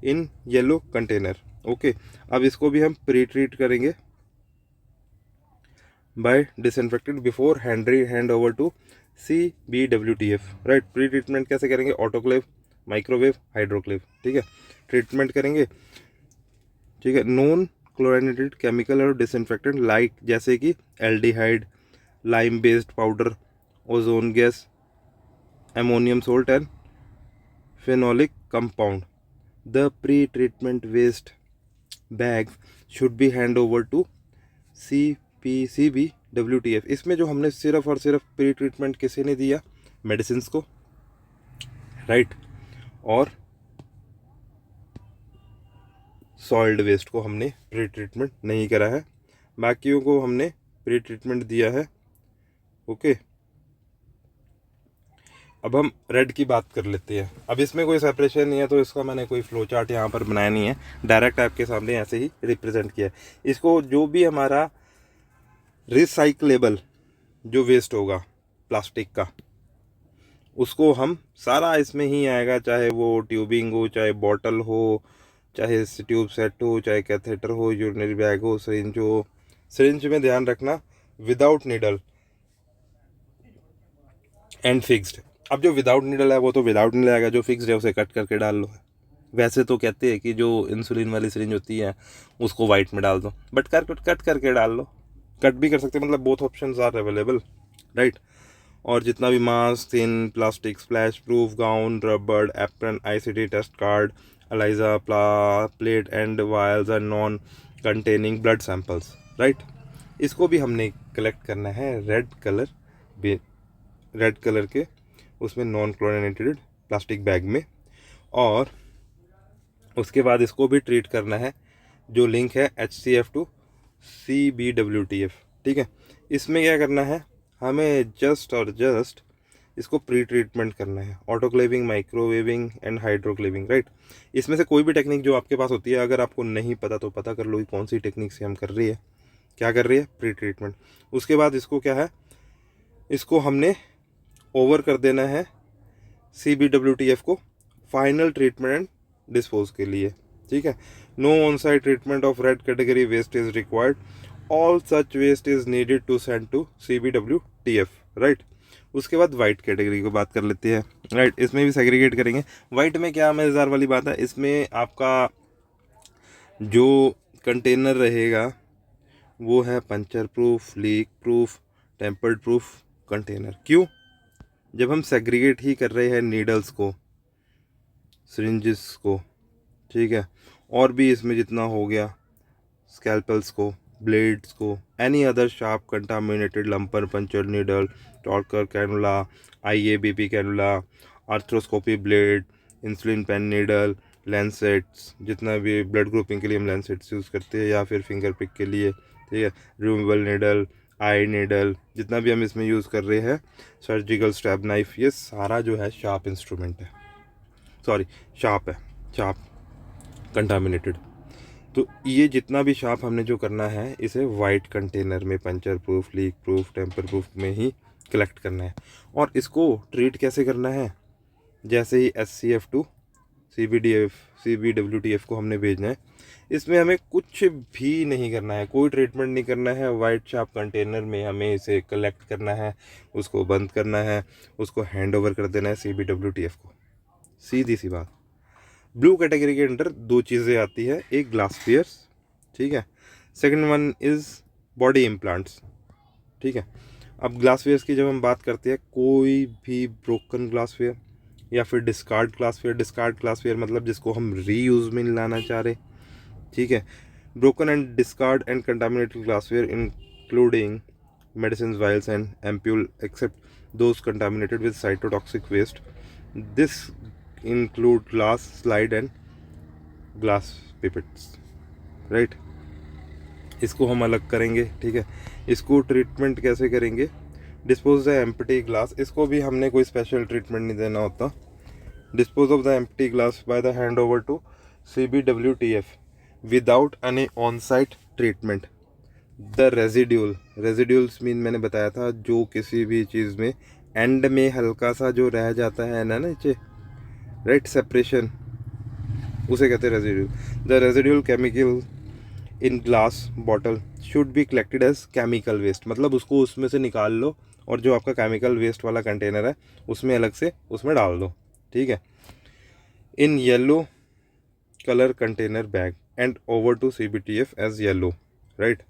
in yellow container. Okay, अब इसको भी हम प्री ट्रीट करेंगे by disinfected before hand over to CBWTF, right. Pre treatment कैसे करेंगे? ऑटोक्लेव, माइक्रोवेव, हाइड्रोक्लेव, ठीक है, ट्रीटमेंट करेंगे, ठीक है। नॉन क्लोरिनेटेड केमिकल और डिसइंफेक्टेंट लाइक जैसे कि aldehyde, lime based powder, ozone gas, ammonium salt and phenolic compound. The pre treatment waste bag should be hand over to CBWTF। इसमें जो हमने सिर्फ और सिर्फ प्री ट्रीटमेंट किसी ने दिया, मेडिसिन को, राइट, और सॉइल्ड वेस्ट को हमने प्री ट्रीटमेंट नहीं करा है, बाकियों को हमने प्री ट्रीटमेंट दिया है। ओके, अब हम रेड की बात कर लेते हैं। अब इसमें कोई सेपरेशन नहीं है तो इसका मैंने कोई फ्लो चार्ट यहाँ पर बनाया नहीं है, डायरेक्ट आपके सामने ऐसे ही रिप्रेजेंट किया है। इसको जो भी हमारा रिसाइक्लेबल जो वेस्ट होगा प्लास्टिक का, उसको हम सारा इसमें ही आएगा, चाहे वो ट्यूबिंग हो, चाहे बॉटल हो, चाहे ट्यूब सेट हो, चाहे कैथेटर हो, यूरिनरी बैग हो, सिरिंज हो। सिरिंज में ध्यान रखना विदाउट नीडल एंड फिक्स्ड। अब जो विदाउट नीडल है वो तो विदाउट नीडल आएगा, जो फिक्स्ड है उसे कट करके डाल लो। वैसे तो कहते हैं कि जो इंसुलिन वाली सिरिंज होती है उसको वाइट में डाल दो, बट कट करके डाल लो, कट भी कर सकते हैं, मतलब both options are available, right. और जितना भी mask, thin plastic, splash proof gown, रबड़, apron, ICD test card, ELISA plate and vials are non containing blood samples, right. इसको भी हमने कलेक्ट करना है रेड कलर के उसमें नॉन क्लोरिनेटेड प्लास्टिक बैग में, और उसके बाद इसको भी ट्रीट करना है, जो लिंक है HCF टू CBWTF, ठीक है। इसमें क्या करना है, हमें जस्ट इसको प्री ट्रीटमेंट करना है, ऑटोक्लेविंग, माइक्रोवेविंग एंड हाइड्रोक्लेविंग, राइट। इसमें से कोई भी टेक्निक जो आपके पास होती है, अगर आपको नहीं पता तो पता कर लो कि कौन सी टेक्निक से हम कर रही है, क्या कर रही है, प्री ट्रीटमेंट। उसके बाद इसको क्या है, इसको हमने ओवर कर देना है CBWTF को फाइनल ट्रीटमेंट एंड डिस्पोज के लिए, ठीक है। No on site treatment of red category waste is required, all such waste is needed to send to CBWTF, right. उसके बाद वाइट कैटेगरी को बात कर लेते हैं, राइट। इसमें भी सेग्रीगेट करेंगे। वाइट में क्या मज़ेदार वाली बात है, इसमें आपका जो कंटेनर रहेगा वो है puncture proof, leak proof, tempered proof container. क्यों? जब हम सेग्रीगेट ही कर रहे हैं नीडल्स को, सिरिंजेस को, ठीक है, और भी इसमें जितना हो गया, स्कैल्पल्स को, ब्लेड्स को, any other sharp contaminated lumbar puncture needle, trocar cannula, IABP cannula, arthroscopy blade, insulin pen needle, lancets, जितना भी ब्लड ग्रुपिंग के लिए हम लैंसेट्स यूज़ करते हैं, या फिर फिंगर पिक के लिए, ठीक है, रिमूवेबल नीडल, आई नीडल, जितना भी हम इसमें यूज़ कर रहे हैं, सर्जिकल स्टैब नाइफ, ये सारा जो है शार्प इंस्ट्रूमेंट है, सॉरी शार्प है, शार्प कंटामिनेटेड। तो ये जितना भी शार्प हमने जो करना है, इसे वाइट कंटेनर में puncture proof, leak proof, tamper proof में ही कलेक्ट करना है। और इसको ट्रीट कैसे करना है, जैसे ही HCF टू CBWTF को हमने भेजना है। इसमें हमें कुछ भी नहीं करना है, कोई ट्रीटमेंट नहीं करना है। वाइट शार्प कंटेनर में हमें इसे कलेक्ट करना है, उसको बंद करना है, उसको हैंड ओवर कर देना है CBWTF को। सीधी सी बात। ब्लू कैटेगरी के अंडर दो चीज़ें आती है, एक ग्लासफियर्स, ठीक है, second one is body implants, ठीक है। अब ग्लासफेयर्स की जब हम बात करते हैं, कोई भी ब्रोकन ग्लासफेयर या फिर डिस्कार्ड ग्लासफेयर मतलब जिसको हम रीयूज में लाना चाह रहे, ठीक है। Broken and discard and contaminated glassware including medicine vials and ampoule except those contaminated with cytotoxic waste, this include glass slide and glass pipettes, right. इसको हम अलग करेंगे, ठीक है। इसको ट्रीटमेंट कैसे करेंगे, डिस्पोज द एम्प्टी ग्लास, इसको भी हमने कोई स्पेशल ट्रीटमेंट नहीं देना होता। Dispose of the empty glass by the hand over to CBWTF without any on site treatment. The residuals mean मैंने बताया था, जो किसी भी चीज़ में एंड में हल्का सा जो रह जाता है ना नीचे, राइट, सेपरेशन, उसे कहते हैं residual. The residual chemical in glass bottle should be collected as chemical waste, मतलब उसको उसमें से निकाल लो और जो आपका केमिकल वेस्ट वाला कंटेनर है उसमें अलग से उसमें डाल दो, ठीक है। In yellow colour container bag hand over to CBTF as yellow, right.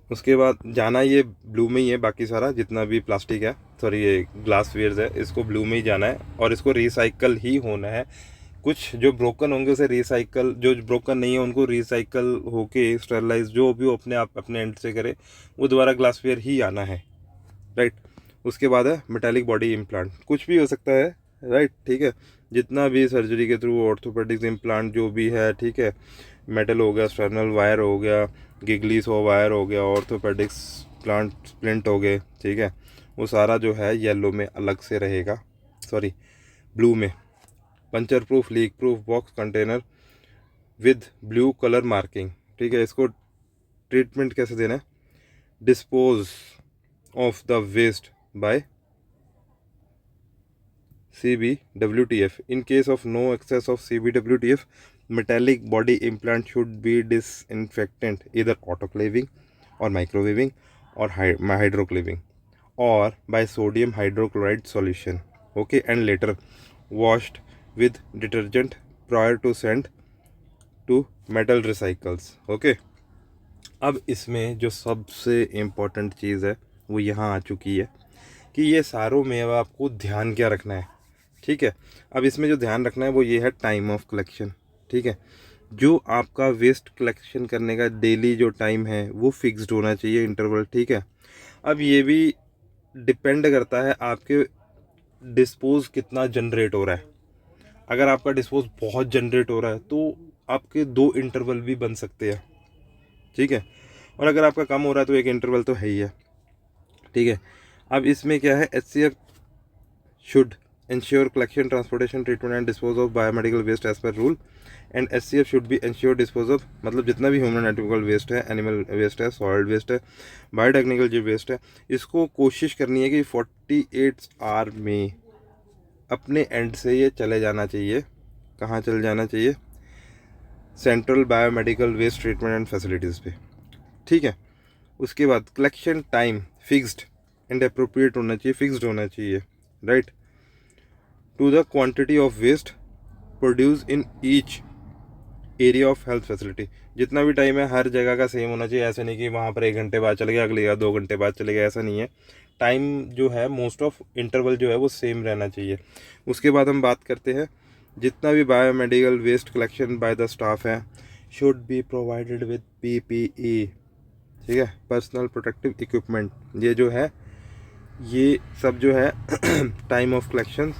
उसके बाद जाना ये ब्लू में ही है, बाकी सारा जितना भी प्लास्टिक है, सॉरी ये ग्लास वेयर्स है, इसको ब्लू में ही जाना है और इसको रिसाइकल ही होना है। कुछ जो ब्रोकन होंगे उसे रिसाइकल, जो ब्रोकन नहीं है उनको रिसाइकल होके स्टरलाइज जो भी वो अपने आप अपने एंड से करे, वो दोबारा ग्लासवेयर ही आना है, राइट। उसके बाद है मेटालिक बॉडी इम्प्लांट, कुछ भी हो सकता है, राइट, ठीक है। जितना भी सर्जरी के थ्रू ऑर्थोपेडिक्स इम्प्लांट जो भी है, ठीक है, मेटल हो गया, स्टर्नल वायर हो गया, गिगलीस वायर हो गया, ऑर्थोपेडिक्स प्लांट स्प्लिंट हो गए, ठीक है, वो सारा जो है येलो में अलग से रहेगा, सॉरी ब्लू में। Puncture proof leak proof box container with blue colour marking, ठीक है। इसको ट्रीटमेंट कैसे देना है, dispose of the waste by CBWTF in case of no excess of CBWTF metallic body implant should be disinfectant either autoclaving or microwaving or hydroclaving or by sodium hydrochloride solution, okay, and later washed with detergent prior to send to metal recycles, okay। अब इसमें जो सबसे important चीज़ है वो यहाँ आ चुकी है कि ये सारों में अब आपको ध्यान क्या रखना है, ठीक है। अब इसमें जो ध्यान रखना है वो ये है टाइम ऑफ कलेक्शन, ठीक है। जो आपका वेस्ट कलेक्शन करने का डेली जो टाइम है वो फिक्स्ड होना चाहिए, इंटरवल, ठीक है। अब ये भी डिपेंड करता है आपके डिस्पोज कितना जनरेट हो रहा है। अगर आपका डिस्पोज बहुत जनरेट हो रहा है तो आपके 2 इंटरवल भी बन सकते हैं, ठीक है। और अगर आपका कम हो रहा है तो एक इंटरवल तो है ही है, ठीक है। अब इसमें क्या है, HCF should ensure collection, transportation, treatment and dispose of biomedical waste as per rule and SCF should be ensure dispose of, मतलब जितना भी ह्यूमन एनाटॉमिकल वेस्ट है, एनिमल वेस्ट है, सॉइल्ड वेस्ट है, बायोटेक्निकल जो वेस्ट है, इसको कोशिश करनी है कि 48 आवर में अपने एंड से ये चले जाना चाहिए। कहाँ चले जाना चाहिए, central biomedical waste treatment and facilities पे, ठीक है। उसके बाद collection time fixed and appropriate होना चाहिए, फिक्स्ड होना चाहिए, right, to the quantity of waste produce in each area of health facility. जितना भी टाइम है हर जगह का सेम होना चाहिए, ऐसे नहीं कि वहाँ पर 1 घंटे बाद चले गया, अगले या 2 घंटे बाद चले गया, ऐसा नहीं है। टाइम जो है मोस्ट ऑफ इंटरवल जो है वो सेम रहना चाहिए। उसके बाद हम बात करते हैं, जितना भी biomedical waste collection by the staff है should be provided with PPE, ठीक है, पर्सनल प्रोटेक्टिव इक्विपमेंट। ये जो है ये सब जो है टाइम ऑफ कलेक्शन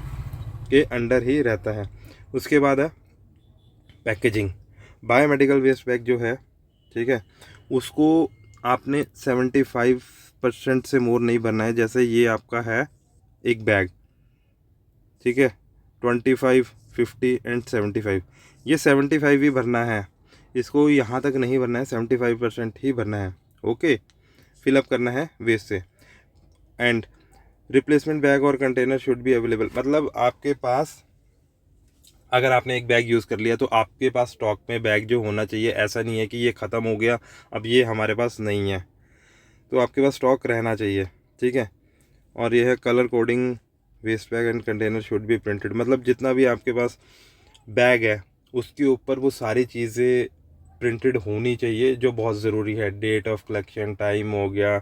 के अंडर ही रहता है। उसके बाद है पैकेजिंग। बायोमेडिकल वेस्ट बैग जो है, ठीक है, उसको आपने 75% से मोर नहीं भरना है। जैसे ये आपका है एक बैग, ठीक है, 25, 50 एंड 75, ये 75 ही भरना है, इसको यहाँ तक नहीं भरना है, 75% ही भरना है, ओके। फिलअप करना है वेस्ट से। एंड रिप्लेसमेंट बैग और कंटेनर शुड बी अवेलेबल, मतलब आपके पास अगर आपने एक बैग यूज़ कर लिया तो आपके पास स्टॉक में बैग जो होना चाहिए, ऐसा नहीं है कि ये ख़त्म हो गया अब ये हमारे पास नहीं है, तो आपके पास स्टॉक रहना चाहिए, ठीक है। और ये है colour coding waste bag and container should be printed, मतलब जितना भी आपके पास बैग है उसके ऊपर वो सारी चीज़ें प्रिंटेड होनी चाहिए जो बहुत ज़रूरी है। डेट ऑफ कलेक्शन, टाइम हो गया,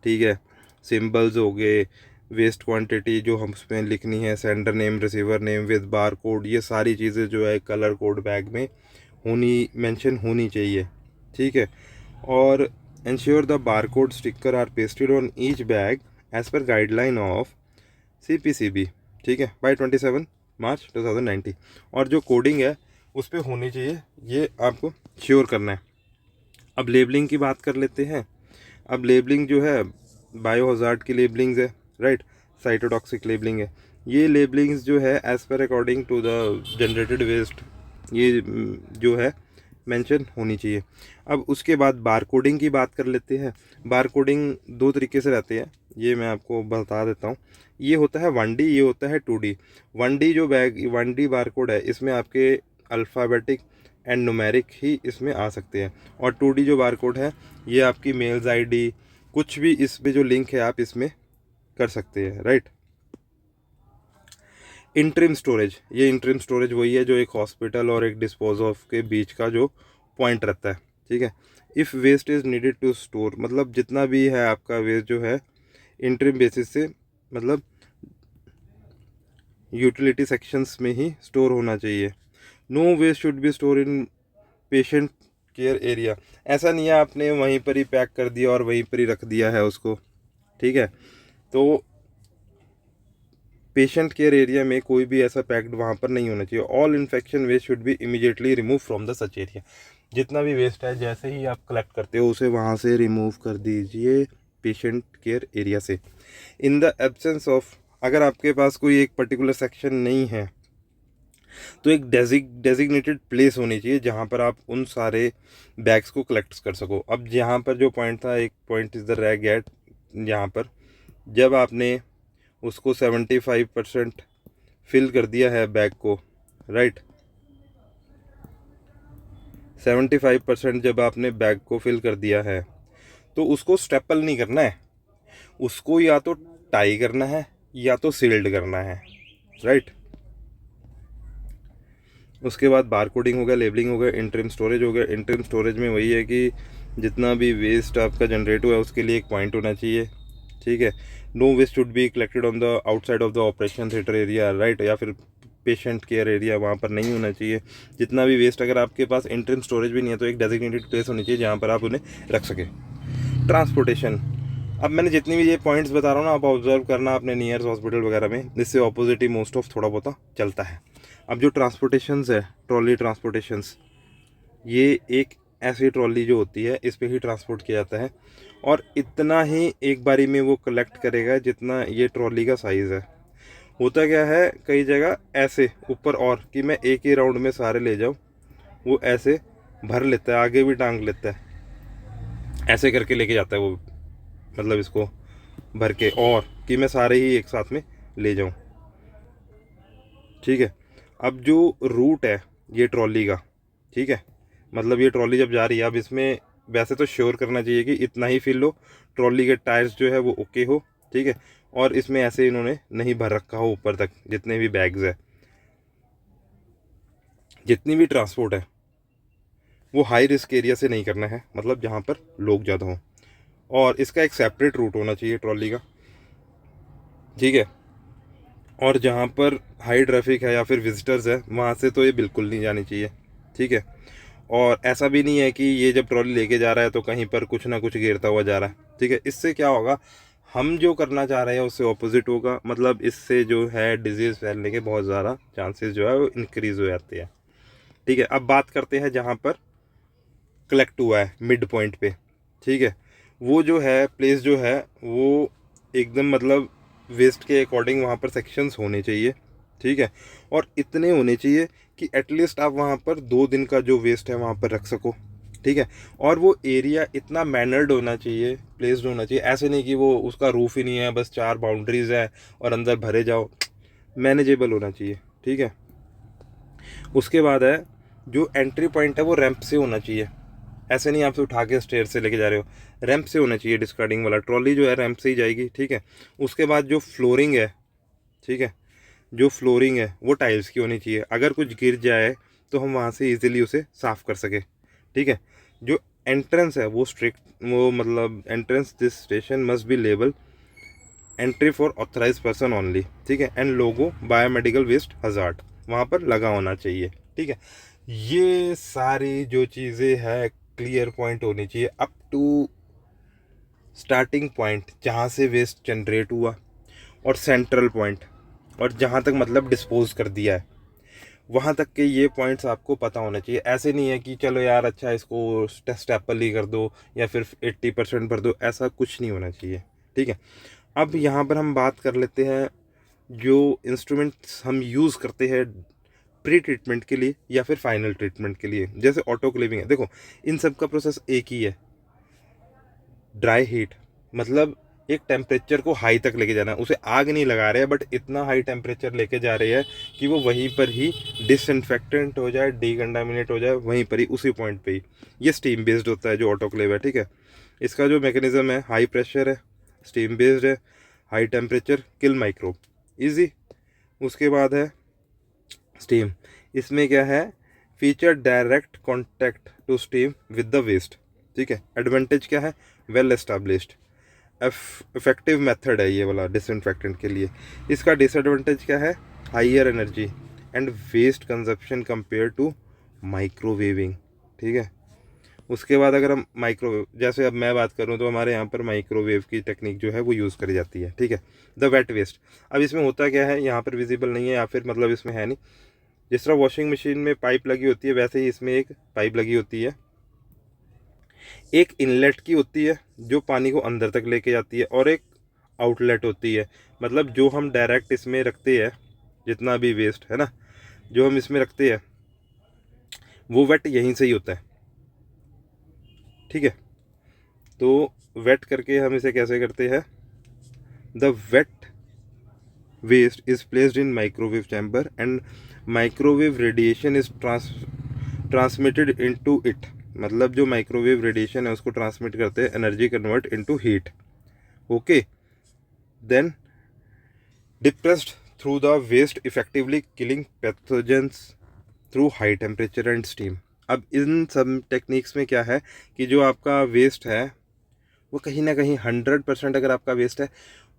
ठीक है, सिंबल्स हो गए, वेस्ट क्वांटिटी जो हम उसमें लिखनी है, sender name, receiver name with bar code, ये सारी चीज़ें जो है कलर कोड बैग में मेंशन होनी चाहिए, ठीक है। और ensure the bar code sticker are pasted on each bag as per guideline of CPCB, ठीक है, बाय 27 मार्च 2019। और जो कोडिंग है उस पर होनी चाहिए, ये आपको श्योर करना है। अब लेबलिंग की बात कर लेते हैं। अब लेबलिंग जो है बायो हजार्ड की लेबलिंग्स है, राइट, साइटोटॉक्सिक लेबलिंग है। ये लेबलिंग्स जो है as per according to the generated waste, ये जो है मेंशन होनी चाहिए। अब उसके बाद बार कोडिंग की बात कर लेते हैं। बार कोडिंग दो तरीके से रहती है, ये मैं आपको बता देता हूँ। ये होता है 1D, ये होता है 2D। 1D जो बैग 1D बार कोड है इसमें आपके अल्फ़ाबेटिक एंड न्यूमेरिक ही इसमें आ सकते हैं। और 2D जो बार कोड है ये आपकी मेल्स ID, कुछ भी इसमें जो लिंक है आप इसमें कर सकते हैं, राइट। इंटरिम स्टोरेज, ये इंटरिम स्टोरेज वही है जो एक हॉस्पिटल और एक डिस्पोज ऑफ के बीच का जो पॉइंट रहता है, ठीक है। If waste is needed to store, मतलब जितना भी है आपका वेस्ट जो है इंटरिम बेसिस से, मतलब यूटिलिटी सेक्शंस में ही स्टोर होना चाहिए। No waste should be store in patient care area, ऐसा नहीं है आपने वहीं पर ही पैक कर दिया और वहीं पर ही रख दिया है उसको, ठीक है। तो पेशेंट केयर एरिया में कोई भी ऐसा पैक्ड वहाँ पर नहीं होना चाहिए। All infection waste should be immediately remove from the such area, जितना भी वेस्ट है जैसे ही आप कलेक्ट करते हो उसे वहाँ से रिमूव कर दीजिए पेशेंट केयर एरिया से। इन द एब्सेंस ऑफ, अगर आपके पास कोई एक पर्टिकुलर सेक्शन नहीं है तो एक डेजिग्नेटेड प्लेस होनी चाहिए जहाँ पर आप उन सारे बैग्स को कलेक्ट कर सको। अब यहाँ पर जो पॉइंट था, एक point is the rag at, यहाँ पर जब आपने उसको 75% फिल कर दिया है बैग को, राइट, 75% जब आपने बैग को फिल कर दिया है तो उसको स्टेपल नहीं करना है, उसको या तो टाई करना है या तो सील्ड करना है, राइट। उसके बाद बार कोडिंग हो गया, लेबलिंग हो गया, इंटरिम स्टोरेज हो गया। इंटरिम स्टोरेज में वही है कि जितना भी वेस्ट आपका जनरेट हुआ है उसके लिए एक पॉइंट होना चाहिए, ठीक है। No waste should be collected on the outside of the operation theatre area, right, या फिर पेशेंट केयर एरिया, वहाँ पर नहीं होना चाहिए जितना भी वेस्ट। अगर आपके पास इंटरिम स्टोरेज भी नहीं है तो एक डेजिग्नेटेड प्लेस होनी चाहिए जहाँ पर आप उन्हें रख सकें। ट्रांसपोर्टेशन, अब मैंने जितनी भी ये पॉइंट्स बता रहा हूँ ना, आप ऑब्जर्व करना अपने नियर्स हॉस्पिटल वगैरह में, इससे ऑपोजिट ही मोस्ट ऑफ थोड़ा बहुत चलता है। अब जो ट्रांसपोर्टेशंस है, ट्रॉली ट्रांसपोर्टेशंस, ये एक ऐसी ट्रॉली जो होती है इस पे ही ट्रांसपोर्ट किया जाता है और इतना ही एक बारी में वो कलेक्ट करेगा जितना ये ट्रॉली का साइज़ है। होता क्या है कई जगह ऐसे ऊपर और कि मैं एक ही राउंड में सारे ले जाऊँ, वो ऐसे भर लेता है, आगे भी टांग लेता है, ऐसे करके लेके जाता है वो, मतलब इसको भर के, और कि मैं सारे ही एक साथ में ले जाऊं, ठीक है। अब जो रूट है ये ट्रॉली का, ठीक है, मतलब ये ट्रॉली जब जा रही है, अब इसमें वैसे तो श्योर करना चाहिए कि इतना ही फिल हो, ट्रॉली के टायर्स जो है वो ओके हो, ठीक है, और इसमें ऐसे इन्होंने नहीं भर रखा हो ऊपर तक जितने भी बैग्स है। जितनी भी ट्रांसपोर्ट है वो हाई रिस्क एरिया से नहीं करना है, मतलब जहाँ पर लोग ज़्यादा हों, और इसका एक सेपरेट रूट होना चाहिए ट्रॉली का, ठीक है। और जहाँ पर हाई ट्रैफिक है या फिर विजिटर्स है वहाँ से तो ये बिल्कुल नहीं जानी चाहिए, ठीक है। और ऐसा भी नहीं है कि ये जब ट्रॉली लेके जा रहा है तो कहीं पर कुछ ना कुछ गिरता हुआ जा रहा है, ठीक है। इससे क्या होगा, हम जो करना चाह रहे हैं उससे ऑपोजिट होगा, मतलब इससे जो है डिजीज़ फैलने के बहुत ज़्यादा चांसेस जो है वो इंक्रीज़ हो जाते हैं, ठीक है। अब बात करते हैं जहाँ पर कलेक्ट हुआ है मिड पॉइंट पे, ठीक है, वो जो है प्लेस जो है वो एकदम मतलब वेस्ट के अकॉर्डिंग वहाँ पर सेक्शंस होने चाहिए, ठीक है। और इतने होने चाहिए कि एटलीस्ट आप वहाँ पर 2 दिन का जो वेस्ट है वहाँ पर रख सको, ठीक है। और वो एरिया इतना मैनर्ड होना चाहिए, प्लेस्ड होना चाहिए, ऐसे नहीं कि वो उसका रूफ ही नहीं है, बस 4 बाउंड्रीज है और अंदर भरे जाओ, मैनेजेबल होना चाहिए, ठीक है। उसके बाद है जो एंट्री पॉइंट है वो रैंप से होना चाहिए, ऐसे नहीं आप तो उठा के स्टेयर से लेके जा रहे हो, रैंप से होना चाहिए डिस्कार्डिंग वाला। ट्रॉली जो है रैंप से ही जाएगी, ठीक है। उसके बाद जो फ्लोरिंग है, ठीक है, जो फ्लोरिंग है वो टाइल्स की होनी चाहिए, अगर कुछ गिर जाए तो हम वहाँ से इजीली उसे साफ़ कर सके, ठीक है। जो एंट्रेंस है वो स्ट्रिक्ट, वो मतलब entrance this station must be label entry for authorise person only, ठीक है। And logo biomedical waste hazard वहाँ पर लगा होना चाहिए, ठीक है। ये सारी जो चीज़ें हैं क्लियर पॉइंट होनी चाहिए अप टू स्टार्टिंग पॉइंट जहाँ से वेस्ट जनरेट हुआ, और सेंट्रल पॉइंट, और जहाँ तक मतलब डिस्पोज कर दिया है वहाँ तक के ये पॉइंट्स आपको पता होना चाहिए। ऐसे नहीं है कि चलो यार अच्छा इसको स्टेपल ही कर दो या फिर 80% भर दो, ऐसा कुछ नहीं होना चाहिए, ठीक है। अब यहाँ पर हम बात कर लेते हैं जो इंस्ट्रूमेंट्स हम यूज़ करते हैं प्री ट्रीटमेंट के लिए या फिर फाइनल ट्रीटमेंट के लिए। जैसे ऑटोक्लेविंग है, देखो इन सब का प्रोसेस एक ही है, ड्राई हीट, मतलब एक टेम्परेचर को हाई तक लेके जाना है, उसे आग नहीं लगा रहे हैं बट इतना हाई टेम्परेचर लेके जा रहे हैं कि वो वहीं पर ही डिसइंफेक्टेंट हो जाए, डीकंटामिनेट हो जाए वहीं पर ही, उसी पॉइंट पे ही। ये स्टीम बेस्ड होता है जो ऑटोक्लेव है, ठीक है। इसका जो मैकेनिज्म है हाई प्रेशर है, स्टीम बेस्ड है, high temperature, kill microbe, easy. उसके बाद है स्टीम, इसमें क्या है, feature direct contact to steam with the waste, ठीक है। एडवांटेज क्या है, वेल एस्टैब्लिश्ड इफेक्टिव मेथड है ये वाला डिसइंफेक्टेंट के लिए। इसका डिसएडवांटेज क्या है, higher energy and waste consumption compare to microwaving, ठीक है। उसके बाद अगर हम माइक्रोवेव, जैसे अब मैं बात करूं तो हमारे यहाँ पर माइक्रोवेव की टेक्निक जो है वो यूज़ करी जाती है, ठीक है। द वेट वेस्ट, अब इसमें होता क्या है, यहाँ पर विजिबल नहीं है या फिर मतलब इसमें है नहीं, जिस तरह वॉशिंग मशीन में पाइप लगी होती है वैसे ही इसमें एक पाइप लगी होती है, एक इनलेट की होती है जो पानी को अंदर तक लेके जाती है, और एक आउटलेट होती है, मतलब जो हम डायरेक्ट इसमें रखते हैं, जितना भी वेस्ट है ना जो हम इसमें रखते हैं वो वेट यहीं से ही होता है, ठीक है। तो वेट करके हम इसे कैसे करते हैं, the wet waste is placed in microwave chamber and microwave radiation is transmitted into it, मतलब जो माइक्रोवेव रेडिएशन है उसको ट्रांसमिट करते हैं, energy convert into heat, okay. Then depressed through the waste effectively killing pathogens through high temperature and steam. अब इन सब techniques में क्या है कि जो आपका वेस्ट है वो कहीं ना कहीं 100% अगर आपका वेस्ट है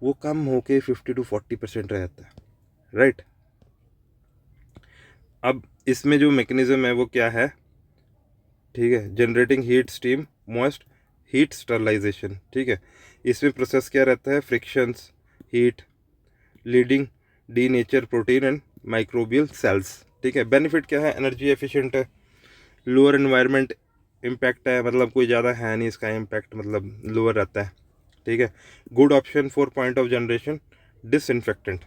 वो कम होके 50 to 40% रह जाता है, राइट। अब इसमें जो मैकेनिज्म है वो क्या है, ठीक है, generating heat steam moist heat sterilisation, ठीक है। इसमें प्रोसेस क्या रहता है, frictions heat leading denature protein and microbial cells, ठीक है। बेनिफिट क्या है, एनर्जी एफिशिएंट है, लोअर एनवायरनमेंट इम्पैक्ट है, मतलब कोई ज़्यादा है नहीं इसका इम्पैक्ट, मतलब लोअर रहता है, ठीक है। Good option for point of generation disinfectant,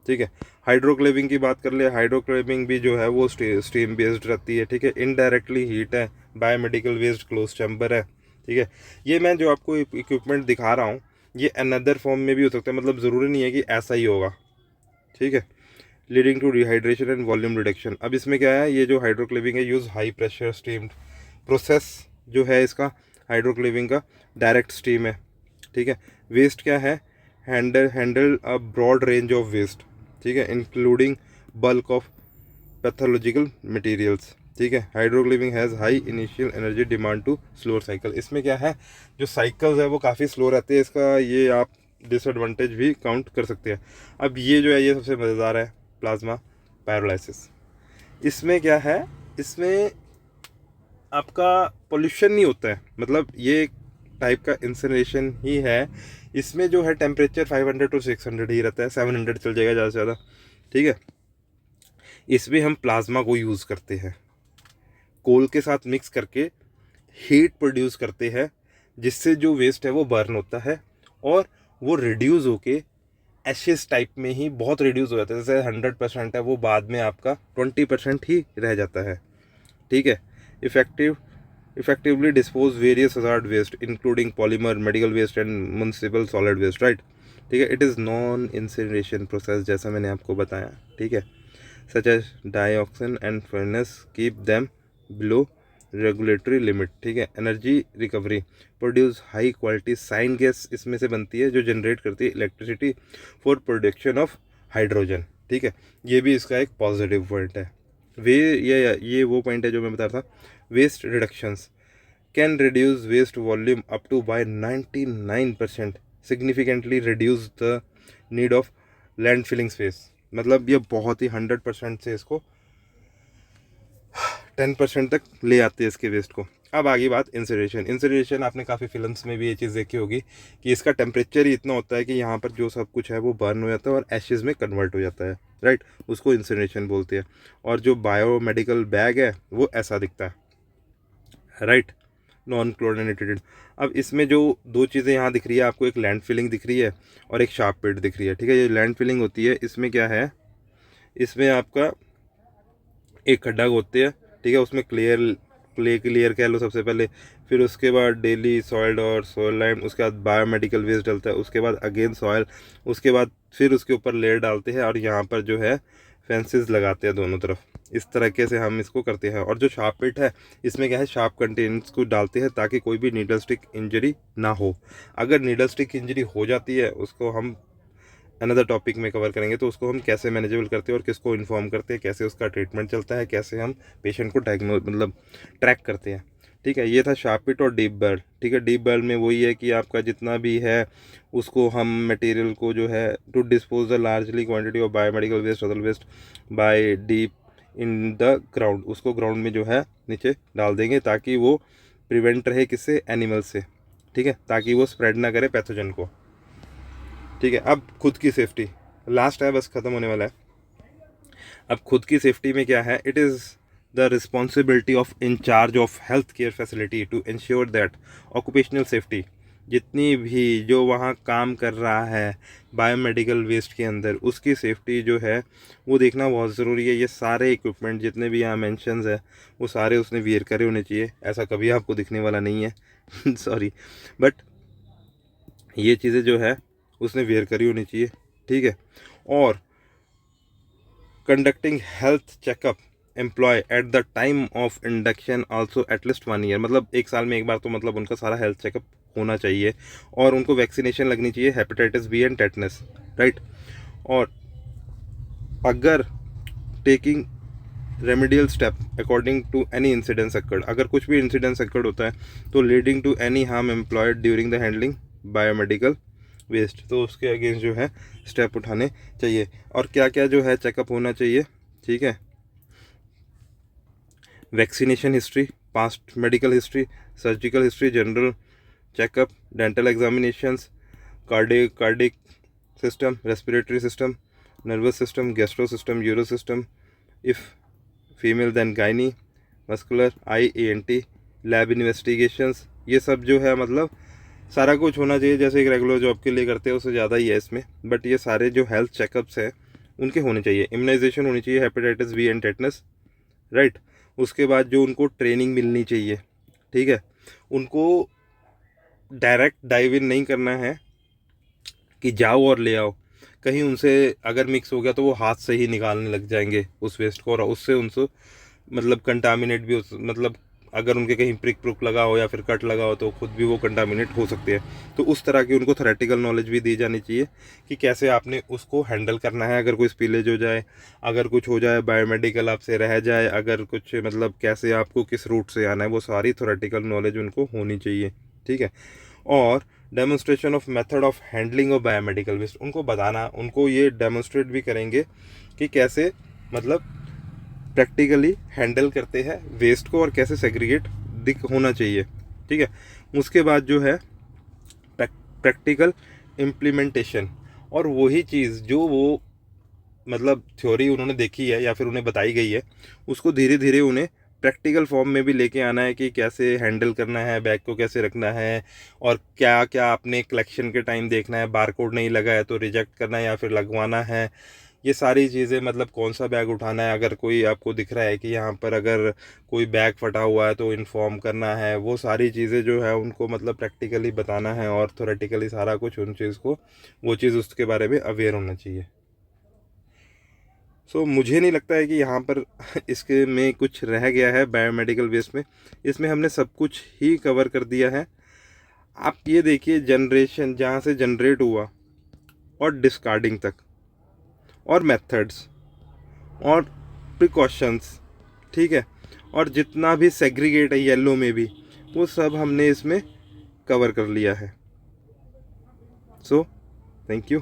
ठीक है। हाइड्रोक्लेविंग की बात कर ले, हाइड्रोक्लेविंग भी जो है वो स्टीम बेस्ड रहती है, ठीक है। इनडायरेक्टली हीट है, बायोमेडिकल वेस्ट क्लोज चैम्बर है, ठीक है। ये मैं जो आपको इक्विपमेंट दिखा रहा हूँ ये अनदर फॉर्म में भी हो सकता है, मतलब ज़रूरी नहीं है कि ऐसा ही होगा, ठीक है। Leading to dehydration and volume reduction, अब इसमें क्या है, ये जो हाइड्रोक्लेविंग है use high pressure steamed process जो है इसका हाइड्रोक्लेविंग का डायरेक्ट स्टीम है, ठीक है। वेस्ट क्या है, handle a broad range of waste, ठीक है, including bulk of pathological materials, ठीक है। Hydroclaving has high initial energy demand to slower cycle, इसमें क्या है जो साइकिल्स है वो काफ़ी स्लो रहते हैं, इसका ये आप डिसएडवांटेज भी काउंट कर सकते हैं। अब ये जो है ये सबसे मज़ेदार है, प्लाज्मा पायरोलाइसिस। इसमें क्या है, इसमें आपका पोल्यूशन नहीं होता है, मतलब ये एक टाइप का इंसिनरेशन ही है। इसमें जो है टेम्परेचर 500 to 600 ही रहता है, 700 चल जाएगा ज़्यादा से ज़्यादा, ठीक है। इसमें हम प्लाज्मा को यूज़ करते हैं, कोल के साथ मिक्स करके हीट प्रोड्यूस करते हैं, जिससे जो वेस्ट है वो बर्न होता है और वो रिड्यूस होके एशेस टाइप में ही बहुत रिड्यूस हो जाता है। जैसे 100% है वो बाद में आपका 20% ही रह जाता है, ठीक है। Effectively dispose various hazard waste including polymer, medical waste and municipal solid waste, right, ठीक है। It is non incineration process जैसा मैंने आपको बताया, ठीक है। Such as dioxin and furnace keep them below regulatory limit. ठीक है। Energy recovery, produce high quality syngas इसमें से बनती है जो जनरेट करती है electricity for production of hydrogen. ठीक है, ये भी इसका एक पॉजिटिव पॉइंट है। ये वो पॉइंट है जो मैं बता रहा था। Waste reductions can reduce waste volume up to by 99%, significantly reduce the need of land filling space. मतलब ये बहुत ही 100% से इसको 10% तक ले आते हैं इसके वेस्ट को। अब आगे बात इंसिनरेशन। इंसिनरेशन आपने काफ़ी फिल्म्स में भी ये चीज़ देखी होगी कि इसका टेम्परेचर ही इतना होता है कि यहाँ पर जो सब कुछ है वो बर्न हो जाता है और एशेज़ में कन्वर्ट हो जाता है, राइट। उसको इंसिनरेशन बोलते हैं। और जो बायोमेडिकल बैग है वो ऐसा दिखता है, राइट, नॉन क्लोरिनेटेड। अब इसमें जो दो चीज़ें यहाँ दिख रही है आपको, एक लैंड फिलिंग दिख रही है और एक शार्प पिट दिख रही है। ठीक है, ये लैंड फिलिंग होती है, इसमें क्या है, इसमें आपका एक खड्डा खोदते हैं, ठीक है, उसमें क्ले क्लियर कह लो सबसे पहले, फिर उसके बाद डेली सॉइल्ड और सॉइल लाइम, उसके बाद बायोमेडिकल वेस्ट डलता है, उसके बाद अगेन सॉइल, उसके बाद फिर उसके ऊपर लेयर डालते हैं और यहाँ पर जो है फेंसेस लगाते हैं दोनों तरफ। इस तरीके से हम इसको करते हैं। और जो शार्प पिट है इसमें क्या है, शार्प कंटेनर्स को डालते हैं ताकि कोई भी नीडल स्टिक इंजरी ना हो। अगर नीडल स्टिक इंजरी हो जाती है उसको हम अनदर टॉपिक में कवर करेंगे, तो उसको हम कैसे मैनेजेबल करते हैं और किसको इन्फॉर्म करते हैं, कैसे उसका ट्रीटमेंट चलता है, कैसे हम पेशेंट को मतलब ट्रैक करते हैं। ठीक है, ये था शार्प पिट और डीप बर्ल। ठीक है, डीप बर्ल में वही है कि आपका जितना भी है उसको हम मटेरियल को जो है to dispose the largely quantity of biomedical waste other waste by deep in the ground, उसको ग्राउंड में जो है नीचे डाल देंगे ताकि वो प्रिवेंट रहे किससे, एनिमल से। ठीक है, ताकि वो स्प्रेड ना करे पैथोजन को। ठीक है, अब खुद की सेफ्टी लास्ट है, बस ख़त्म होने वाला है। अब खुद की सेफ्टी में क्या है, it is the responsibility of incharge of health care facility to ensure that occupational safety, जितनी भी जो वहाँ काम कर रहा है बायोमेडिकल वेस्ट के अंदर, उसकी सेफ्टी जो है वो देखना बहुत ज़रूरी है। ये सारे इक्विपमेंट जितने भी यहाँ मेंशंस है वो सारे उसने वियर करे होने चाहिए, ऐसा कभी आपको दिखने वाला नहीं है सॉरी, बट ये चीज़ें जो है उसने वेयर करी होनी चाहिए। ठीक है, और conducting health checkup employ at the time of induction also at least 1 year, मतलब 1 साल में एक बार तो मतलब उनका सारा हेल्थ चेकअप होना चाहिए। और उनको वैक्सीनेशन लगनी चाहिए hepatitis B and tetanus, right. और अगर taking remedial step according to any incidence occurred, अगर कुछ भी इंसिडेंस अकर्ड होता है तो leading to any harm employed during the handling biomedical waste, तो उसके अगेंस्ट जो है स्टेप उठाने चाहिए। और क्या क्या जो है चेकअप होना चाहिए, ठीक है, vaccination history, past medical history, surgical history, general checkup, dental examinations, cardiac system, respiratory system, nervous system, gastro system, uro system, if female then gynae, muscular, eye ENT, lab investigations, ये सब जो है मतलब सारा कुछ होना चाहिए। जैसे एक रेगुलर जॉब के लिए करते हैं उससे ज़्यादा ही है इसमें, बट ये सारे जो हेल्थ चेकअप्स हैं उनके होने चाहिए। इम्यूनाइजेशन होनी चाहिए hepatitis B and tetanus, right. उसके बाद जो उनको ट्रेनिंग मिलनी चाहिए, ठीक है, उनको डायरेक्ट डाइव इन नहीं करना है कि जाओ और ले आओ, कहीं उनसे अगर मिक्स हो गया तो वो हाथ से ही निकालने लग जाएंगे उस वेस्ट को, और उससे उनसे मतलब कंटामिनेट भी मतलब अगर उनके कहीं प्रिक प्रुक लगा हो या फिर कट लगा हो तो खुद भी वो कंटामिनेट हो सकते हैं। तो उस तरह की उनको थ्योरेटिकल नॉलेज भी दी जानी चाहिए कि कैसे आपने उसको हैंडल करना है अगर कोई स्पिलेज हो जाए, अगर कुछ हो जाए, बायोमेडिकल आपसे रह जाए, अगर कुछ मतलब कैसे आपको किस रूट से आना है, वो सारी थ्योरेटिकल नॉलेज उनको होनी चाहिए। ठीक है, और demonstration of method of handling of biomedical waste, उनको बताना, उनको ये डेमोन्स्ट्रेट भी करेंगे कि कैसे मतलब प्रैक्टिकली हैंडल करते हैं वेस्ट को और कैसे सेग्रीगेट दिख होना चाहिए। ठीक है, उसके बाद जो है प्रैक्टिकल इम्प्लीमेंटेशन, और वही चीज़ जो वो मतलब थ्योरी उन्होंने देखी है या फिर उन्हें बताई गई है उसको धीरे धीरे उन्हें प्रैक्टिकल फॉर्म में भी लेके आना है कि कैसे हैंडल करना है, बैग को कैसे रखना है, और क्या क्या आपने कलेक्शन के टाइम देखना है, बारकोड नहीं लगा है तो रिजेक्ट करना है या फिर लगवाना है। ये सारी चीज़ें मतलब कौन सा बैग उठाना है, अगर कोई आपको दिख रहा है कि यहाँ पर अगर कोई बैग फटा हुआ है तो इन्फॉर्म करना है, वो सारी चीज़ें जो है उनको मतलब प्रैक्टिकली बताना है और थोरेटिकली सारा कुछ उन चीज़ को वो चीज़ उसके बारे में अवेयर होना चाहिए। सो मुझे नहीं लगता है कि यहाँ पर इसके में कुछ रह गया है बायोमेडिकल वेस्ट में। इसमें हमने सब कुछ ही कवर कर दिया है। आप ये देखिए, जनरेशन जहाँ से जनरेट हुआ और डिस्कार्डिंग तक, और मेथड्स और प्रिकॉशंस, ठीक है, और जितना भी सेग्रीगेट है येलो में भी, वो सब हमने इसमें कवर कर लिया है। So thank you.